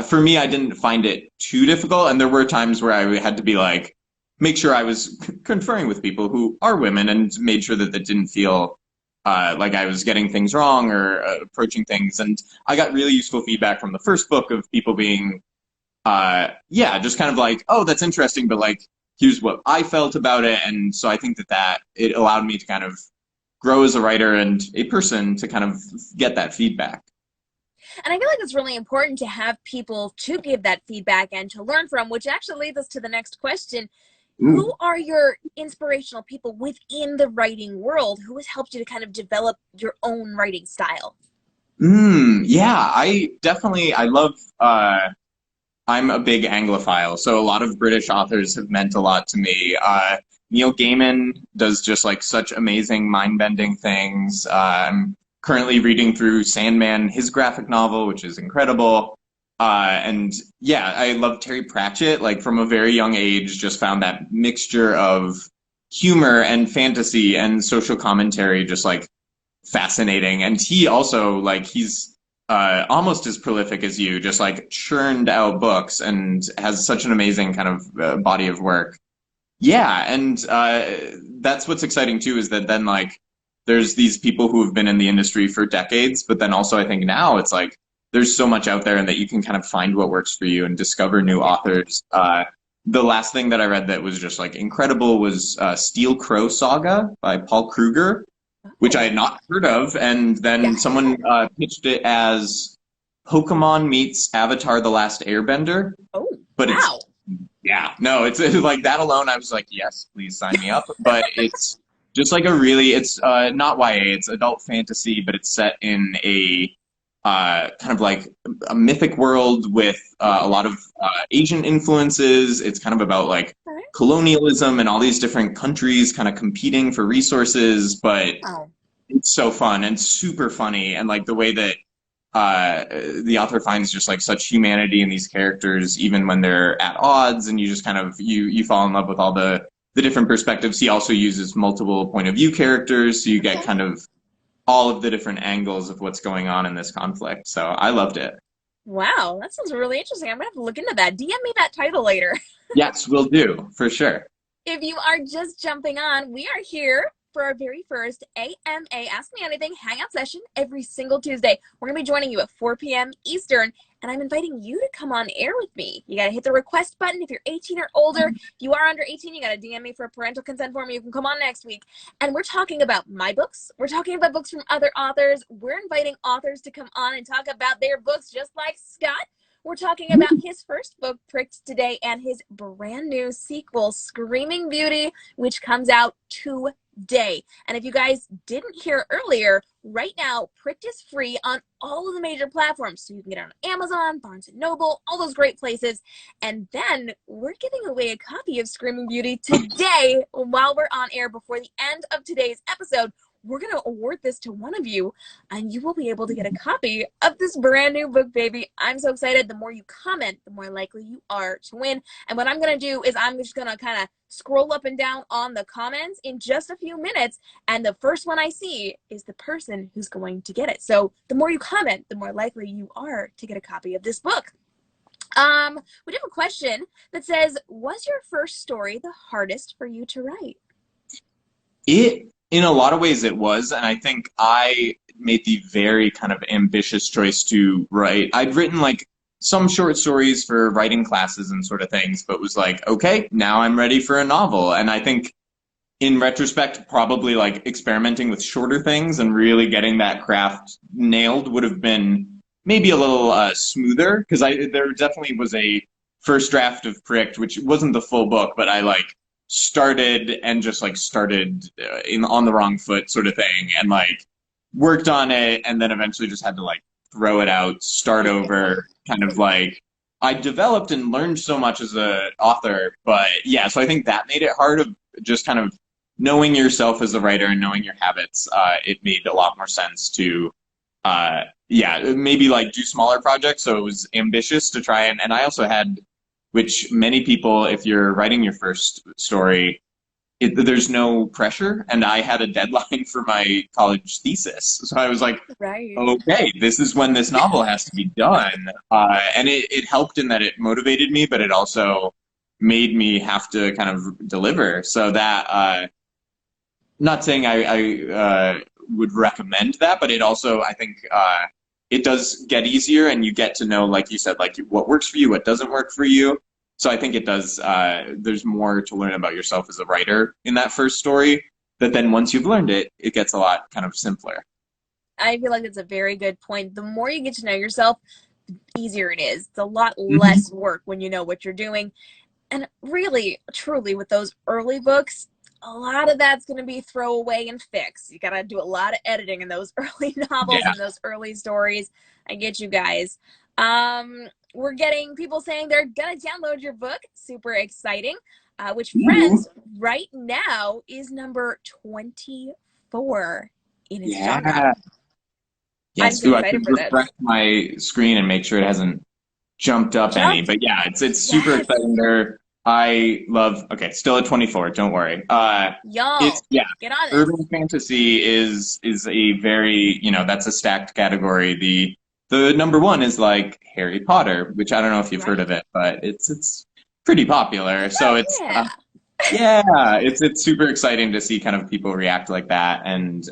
for me, I didn't find it too difficult, and there were times where I had to be like, make sure I was conferring with people who are women and made sure that didn't feel like I was getting things wrong or approaching things. And I got really useful feedback from the first book of people being, just kind of like, oh, that's interesting, but like, here's what I felt about it. And so I think that it allowed me to kind of grow as a writer and a person to kind of get that feedback. And I feel like it's really important to have people to give that feedback and to learn from, which actually leads us to the next question. Ooh. Who are your inspirational people within the writing world who has helped you to kind of develop your own writing style? I love, I'm a big Anglophile, so a lot of British authors have meant a lot to me. Neil Gaiman does just like such amazing mind-bending things. I'm currently reading through Sandman, his graphic novel, which is incredible. I love Terry Pratchett, like from a very young age, just found that mixture of humor and fantasy and social commentary just like fascinating. And he also, like, he's almost as prolific as you, just like churned out books and has such an amazing kind of body of work. Yeah, and that's what's exciting too, is that then like there's these people who have been in the industry for decades, but then also I think now it's like there's so much out there and that you can kind of find what works for you and discover new authors. The last thing that I read that was just like incredible was Steel Crow Saga by Paul Kruger, which I had not heard of. And then someone pitched it as Pokemon meets Avatar: The Last Airbender. Oh, but wow. It's like that alone. I was like, yes, please sign me up. But it's just like it's not YA, it's adult fantasy, but it's set in a kind of like a mythic world with a lot of Asian influences. It's kind of about like colonialism and all these different countries kind of competing for resources, but it's so fun and super funny. And like the way that the author finds just like such humanity in these characters, even when they're at odds, and you just kind of, you fall in love with all the different perspectives. He also uses multiple point of view characters, so you get kind of all of the different angles of what's going on in this conflict. So I loved it. Wow, that sounds really interesting. I'm gonna have to look into that. DM me that title later. Yes, will do, for sure. If you are just jumping on, we are here for our very first AMA Ask Me Anything hangout session every single Tuesday. We're gonna be joining you at 4 p.m. Eastern, and I'm inviting you to come on air with me. You gotta hit the request button if you're 18 or older. If you are under 18, you gotta DM me for a parental consent form. You can come on next week. And we're talking about my books. We're talking about books from other authors. We're inviting authors to come on and talk about their books, just like Scott. We're talking about his first book, Pricked, today, and his brand new sequel, Screaming Beauty, which comes out today. today. And if you guys didn't hear earlier, right now, Pricked is free on all of the major platforms. So you can get it on Amazon, Barnes & Noble, all those great places. And then we're giving away a copy of Screaming Beauty today while we're on air before the end of today's episode. We're going to award this to one of you, and you will be able to get a copy of this brand new book, baby. I'm so excited. The more you comment, the more likely you are to win. And what I'm going to do is I'm just going to kind of scroll up and down on the comments in just a few minutes, and the first one I see is the person who's going to get it. So the more you comment, the more likely you are to get a copy of this book. We do have a question that says, was your first story the hardest for you to write? In a lot of ways it was, and I think I made the very kind of ambitious choice to write. I'd written like some short stories for writing classes and sort of things, but was like, okay, now I'm ready for a novel. And I think in retrospect, probably like experimenting with shorter things and really getting that craft nailed would have been maybe a little smoother, because there definitely was a first draft of Pricked, which wasn't the full book, but I like started and just like started on the wrong foot sort of thing, and like worked on it and then eventually just had to like throw it out, start over, kind of like I developed and learned so much as an author. But yeah, so I think that made it hard, of just kind of knowing yourself as a writer and knowing your habits. It made a lot more sense to maybe like do smaller projects. So it was ambitious to try, and I also had, which many people, if you're writing your first story, there's no pressure. And I had a deadline for my college thesis. So I was like, right, okay, this is when this novel has to be done. And it helped in that it motivated me, but it also made me have to kind of deliver. So that, not saying I would recommend that, but it also, I think, it does get easier, and you get to know, like you said, like what works for you, what doesn't work for you. So I think it does, there's more to learn about yourself as a writer in that first story, that then once you've learned it, it gets a lot kind of simpler. I feel like that's a very good point. The more you get to know yourself, the easier it is. It's a lot less work when you know what you're doing. And really, truly, with those early books, a lot of that's going to be throw away and fix. You got to do a lot of editing in those early novels and those early stories. I get you guys. We're getting people saying they're going to download your book. Super exciting. Which, friends, right now is number 24 in its genre. Yes, I'm so excited for refresh my screen and make sure it hasn't jumped up any. But yeah, it's super exciting there. I love, okay, still at 24, don't worry. Y'all, get on it. Urban fantasy is a very, that's a stacked category. The number one is like Harry Potter, which I don't know if you've heard of it, but it's pretty popular. So it's, it's super exciting to see kind of people react like that. And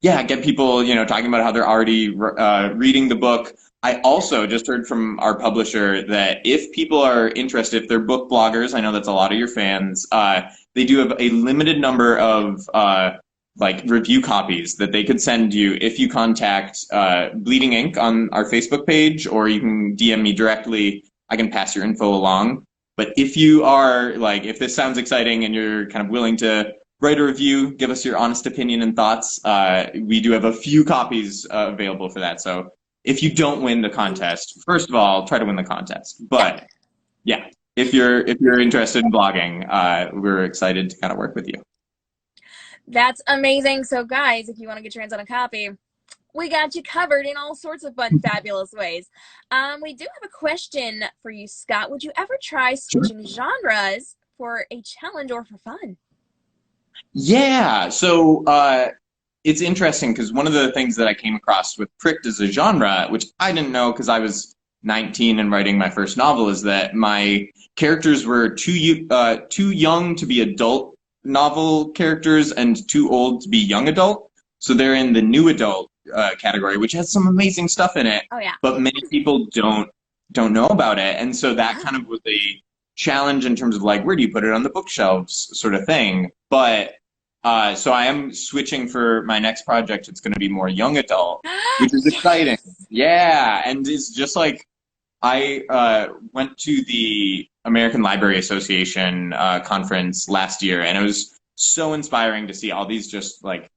get people, talking about how they're already reading the book. I also just heard from our publisher that if people are interested, if they're book bloggers, I know that's a lot of your fans, they do have a limited number of review copies that they could send you if you contact Bleeding Ink on our Facebook page, or you can DM me directly. I can pass your info along. But if you are if this sounds exciting and you're kind of willing to write a review, give us your honest opinion and thoughts, we do have a few copies available for that. So if you don't win the contest, first of all, try to win the contest. But yeah, if you're interested in blogging, we're excited to kind of work with you. That's amazing. So guys, if you want to get your hands on a copy, we got you covered in all sorts of fun, fabulous ways. We do have a question for you, Scott. Would you ever try switching genres for a challenge or for fun? Yeah. So it's interesting because one of the things that I came across with Pricked as a genre, which I didn't know because I was 19 and writing my first novel, is that my characters were too young to be adult novel characters and too old to be young adult. So they're in the new adult category, which has some amazing stuff in it. Oh, yeah. But many people don't know about it. And so that kind of was a challenge in terms of where do you put it on the bookshelves sort of thing. But so I am switching for my next project. It's going to be more young adult, which is exciting. Yeah. And it's just I went to the American Library Association conference last year, and it was so inspiring to see all these just like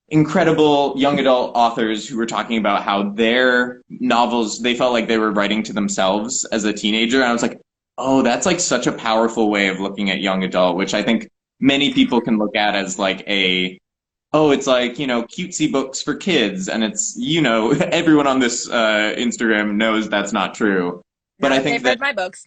incredible young adult authors who were talking about how their novels, they felt like they were writing to themselves as a teenager. And I was like, oh, that's like such a powerful way of looking at young adult, which I think many people can look at as like oh, it's like, cutesy books for kids. And it's, everyone on this Instagram knows that's not true. But I think they've read my books.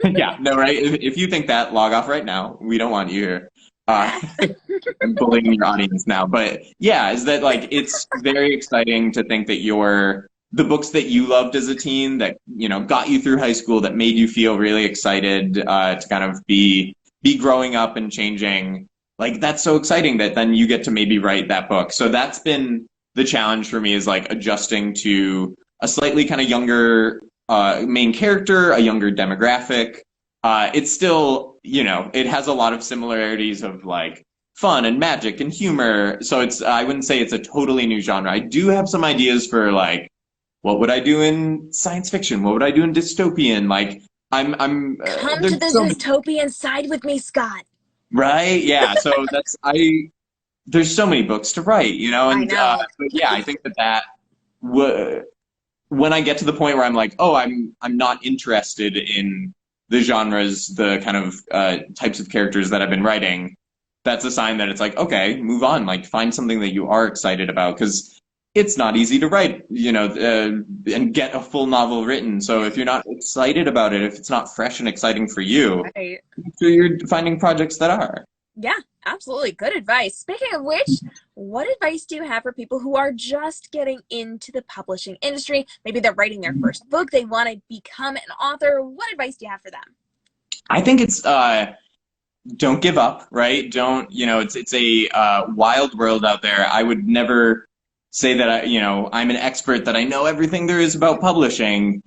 Yeah, no, right? If you think that, log off right now. We don't want you here. I'm bullying your audience now. But yeah, is that like, it's very exciting to think that the books that you loved as a teen that, got you through high school, that made you feel really excited to kind of be growing up and changing. Like, that's so exciting that then you get to maybe write that book. So that's been the challenge for me, is like adjusting to a slightly kind of younger main character, a younger demographic. It's still, it has a lot of similarities of like fun and magic and humor. So I wouldn't say it's a totally new genre. I do have some ideas for like, what would I do in science fiction? What would I do in dystopian? Like, I'm Come to the dystopian side with me, Scott. Right? Yeah. So there's so many books to write, and I know. But yeah, I think that when I get to the point where I'm like, oh, I'm not interested in the genres, the kind of types of characters that I've been writing, that's a sign that it's like, okay, move on, like find something that you are excited about, because it's not easy to write, and get a full novel written. So if you're not excited about it, if it's not fresh and exciting for you, right, so you're finding projects that are. Yeah, absolutely. Good advice. Speaking of which, what advice do you have for people who are just getting into the publishing industry? Maybe they're writing their first book, they want to become an author. What advice do you have for them? I think it's don't give up, right? Don't, it's a wild world out there. I would never say that I'm an expert, that I know everything there is about publishing.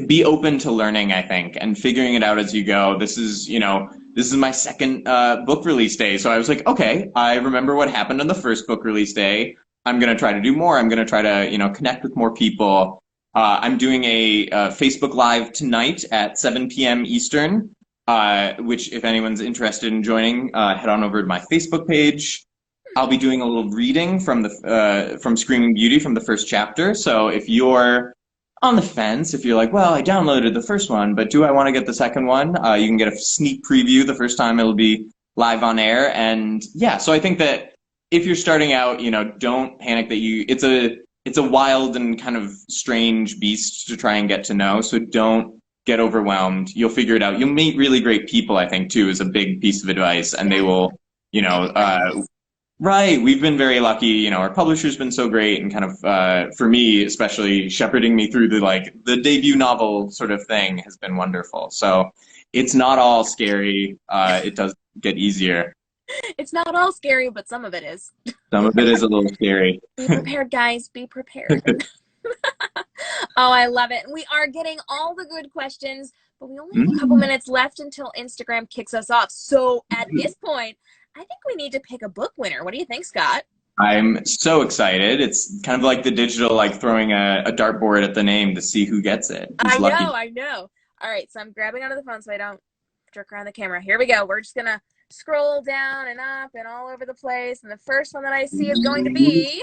Be open to learning, I think, and figuring it out as you go. This is my second book release day. So I was like, okay, I remember what happened on the first book release day. I'm going to try to do more. I'm going to try to, connect with more people. I'm doing a Facebook Live tonight at 7 p.m. Eastern, which if anyone's interested in joining, head on over to my Facebook page. I'll be doing a little reading from Screaming Beauty from the first chapter. So if you're on the fence, if you're like, well, I downloaded the first one, but do I want to get the second one? You can get a sneak preview the first time it'll be live on air. And yeah, so I think that if you're starting out, don't panic that it's a wild and kind of strange beast to try and get to know. So don't get overwhelmed. You'll figure it out. You'll meet really great people, I think, too, is a big piece of advice. And they will, right. We've been very lucky. Our publisher's been so great, and kind of, for me, especially shepherding me through the debut novel sort of thing has been wonderful. So it's not all scary. It does get easier. It's not all scary, but some of it is. Some of it is a little scary. Be prepared, guys. Be prepared. Oh, I love it. We are getting all the good questions, but we only have a couple minutes left until Instagram kicks us off. So at this point, I think we need to pick a book winner. What do you think, Scott? I'm so excited. It's kind of like the digital, like throwing a dartboard at the name to see who gets it. I know. All right, so I'm grabbing onto the phone so I don't jerk around the camera. Here we go. We're just going to scroll down and up and all over the place. And the first one that I see is going to be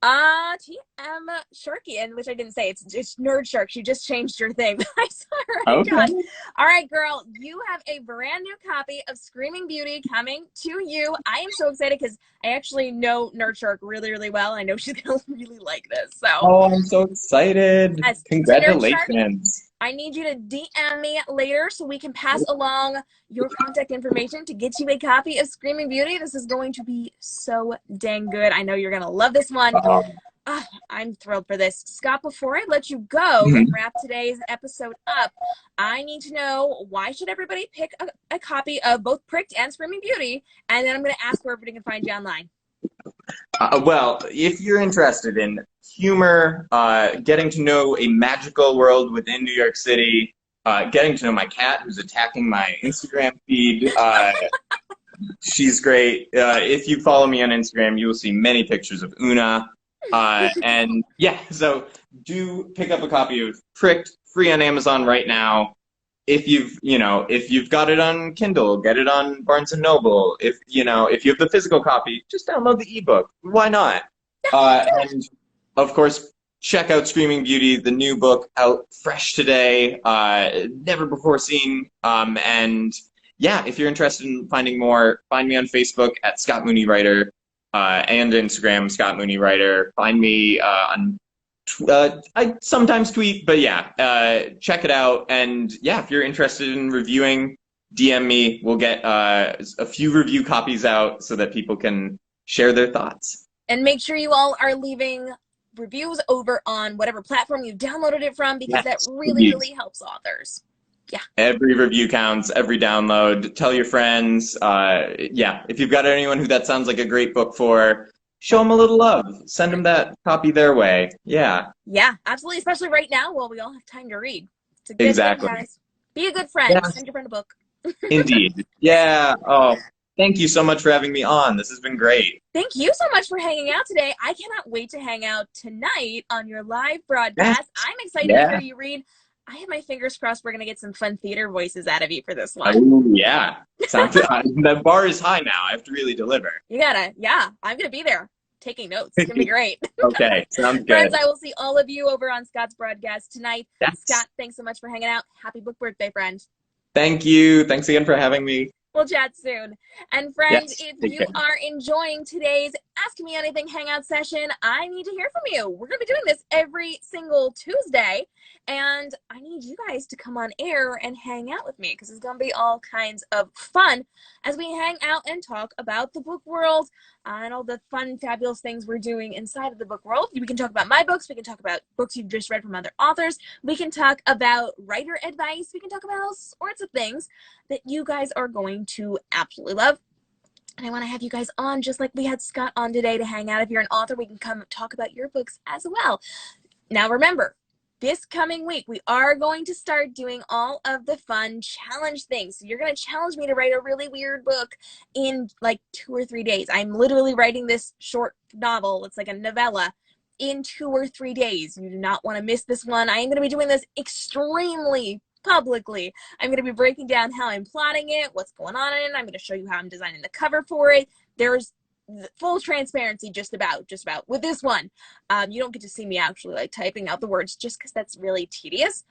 TM Sharky, and which I didn't say, it's Nerd Shark. She just changed her thing. I saw her. Okay. All right, girl, you have a brand new copy of Screaming Beauty coming to you. I am so excited because I actually know Nerd Shark really, really well. I know she's gonna really like this. So I'm so excited. Yes, congratulations. I need you to DM me later so we can pass along your contact information to get you a copy of Screaming Beauty. This is going to be so dang good. I know you're going to love this one. I'm thrilled for this. Scott, before I let you go and wrap today's episode up, I need to know, why should everybody pick a copy of both Pricked and Screaming Beauty? And then I'm going to ask where everybody can find you online. Well, if you're interested in humor, getting to know a magical world within New York City, getting to know my cat who's attacking my Instagram feed, she's great. If you follow me on Instagram, you will see many pictures of Una. And yeah, so do pick up a copy of Pricked, free on Amazon right now. if you've got it on Kindle, get it on Barnes and Noble. If you have the physical copy, just download the ebook. Why not? And of course, check out Screaming Beauty, the new book out fresh today, never before seen. And yeah, if you're interested in finding more, find me on Facebook at Scott Mooney Writer, and Instagram Scott Mooney Writer. Find me on I sometimes tweet, but yeah, check it out. And yeah, if you're interested in reviewing, DM me. We'll get a few review copies out so that people can share their thoughts. And make sure you all are leaving reviews over on whatever platform you downloaded it from, because that really, really helps authors. Yeah. Every review counts, every download. Tell your friends. Yeah, if you've got anyone who that sounds like a great book for, show them a little love. Send them that copy their way. Yeah. Yeah, absolutely. Especially right now while we all have time to read. It's a good Exactly. thing, guys. Be a good friend. Yeah. Send your friend a book. Indeed. Yeah. Oh, thank you so much for having me on. This has been great. Thank you so much for hanging out today. I cannot wait to hang out tonight on your live broadcast. Yes. I'm excited to hear you read. I have my fingers crossed we're going to get some fun theater voices out of you for this one. Oh, yeah. The bar is high now. I have to really deliver. You gotta, yeah. I'm going to be there taking notes. It's going to be great. Okay, sounds good. Friends, I will see all of you over on Scott's broadcast tonight. Yes. Scott, thanks so much for hanging out. Happy book birthday, friend. Thank you. Thanks again for having me. We'll chat soon. And friends, Yes, if you are enjoying today's Ask Me Anything Hangout session, I need to hear from you. We're going to be doing this every single Tuesday, and I need you guys to come on air and hang out with me, because it's going to be all kinds of fun as we hang out and talk about the book world and all the fun, fabulous things we're doing inside of the book world. We can talk about my books. We can talk about books you've just read from other authors. We can talk about writer advice. We can talk about all sorts of things that you guys are going to absolutely love. And I want to have you guys on just like we had Scott on today to hang out. If you're an author, we can come talk about your books as well. Now remember, this coming week, we are going to start doing all of the fun challenge things. So you're going to challenge me to write a really weird book in like 2 or 3 days. I'm literally writing this short novel. It's like a novella in 2 or 3 days. You do not want to miss this one. I am going to be doing this extremely publicly. I'm going to be breaking down how I'm plotting it, what's going on in it. I'm going to show you how I'm designing the cover for it. There's full transparency just about with this one. You don't get to see me actually like typing out the words just because that's really tedious,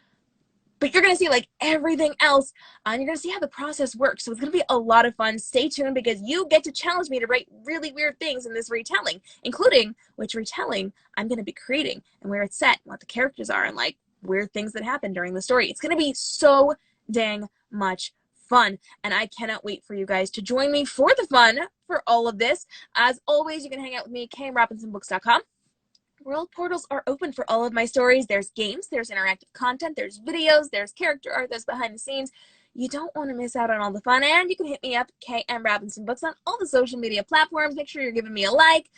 but you're going to see like everything else, and you're going to see how the process works. So it's going to be a lot of fun. Stay tuned, because you get to challenge me to write really weird things in this retelling, including which retelling I'm going to be creating and where it's set, and what the characters are, and like weird things that happen during the story. It's going to be so dang much fun, and I cannot wait for you guys to join me for the fun for all of this. As always, you can hang out with me, KMRobinsonBooks.com. World portals are open for all of my stories. There's games, there's interactive content, there's videos, there's character art, there's behind the scenes. You don't want to miss out on all the fun, and you can hit me up, KM Robinson Books, on all the social media platforms. Make sure you're giving me a like.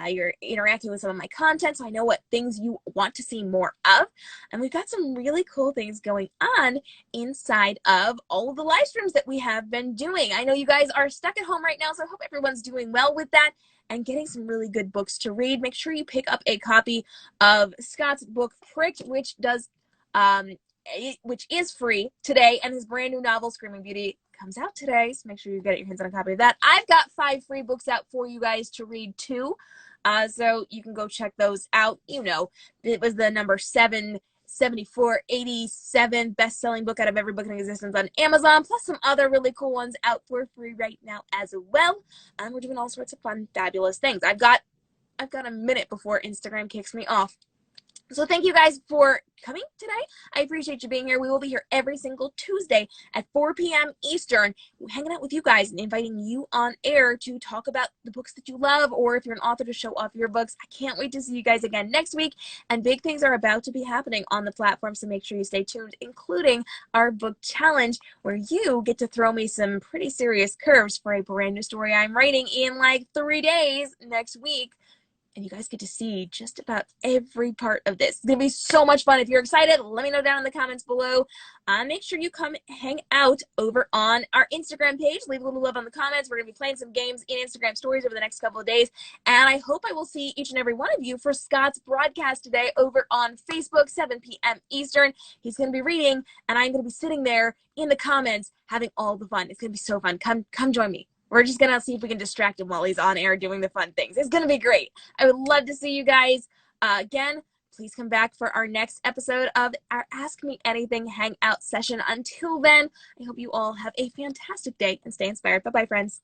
You're interacting with some of my content, so I know what things you want to see more of. And we've got some really cool things going on inside of all of the live streams that we have been doing. I know you guys are stuck at home right now, so I hope everyone's doing well with that and getting some really good books to read. Make sure you pick up a copy of Scott's book, Pricked, which is free today, and his brand new novel, Screaming Beauty, comes out today, so make sure you get your hands on a copy of that. I've got 5 free books out for you guys to read too, so you can go check those out. You know, it was the number 77487 best-selling book out of every book in existence on Amazon, plus some other really cool ones out for free right now as well. And we're doing all sorts of fun, fabulous things. I've got a minute before Instagram kicks me off. So thank you guys for coming today. I appreciate you being here. We will be here every single Tuesday at 4 p.m. Eastern, hanging out with you guys and inviting you on air to talk about the books that you love, or if you're an author, to show off your books. I can't wait to see you guys again next week, and big things are about to be happening on the platform, so make sure you stay tuned, including our book challenge, where you get to throw me some pretty serious curves for a brand new story I'm writing in like 3 days next week. and you guys get to see just about every part of this. It's going to be so much fun. If you're excited, let me know down in the comments below. Make sure you come hang out over on our Instagram page. Leave a little love on the comments. We're going to be playing some games in Instagram stories over the next couple of days. And I hope I will see each and every one of you for Scott's broadcast today over on Facebook, 7 p.m. Eastern. He's going to be reading, and I'm going to be sitting there in the comments having all the fun. It's going to be so fun. Come join me. We're just going to see if we can distract him while he's on air doing the fun things. It's going to be great. I would love to see you guys. Again, please come back for our next episode of our Ask Me Anything Hangout session. Until then, I hope you all have a fantastic day and stay inspired. Bye-bye, friends.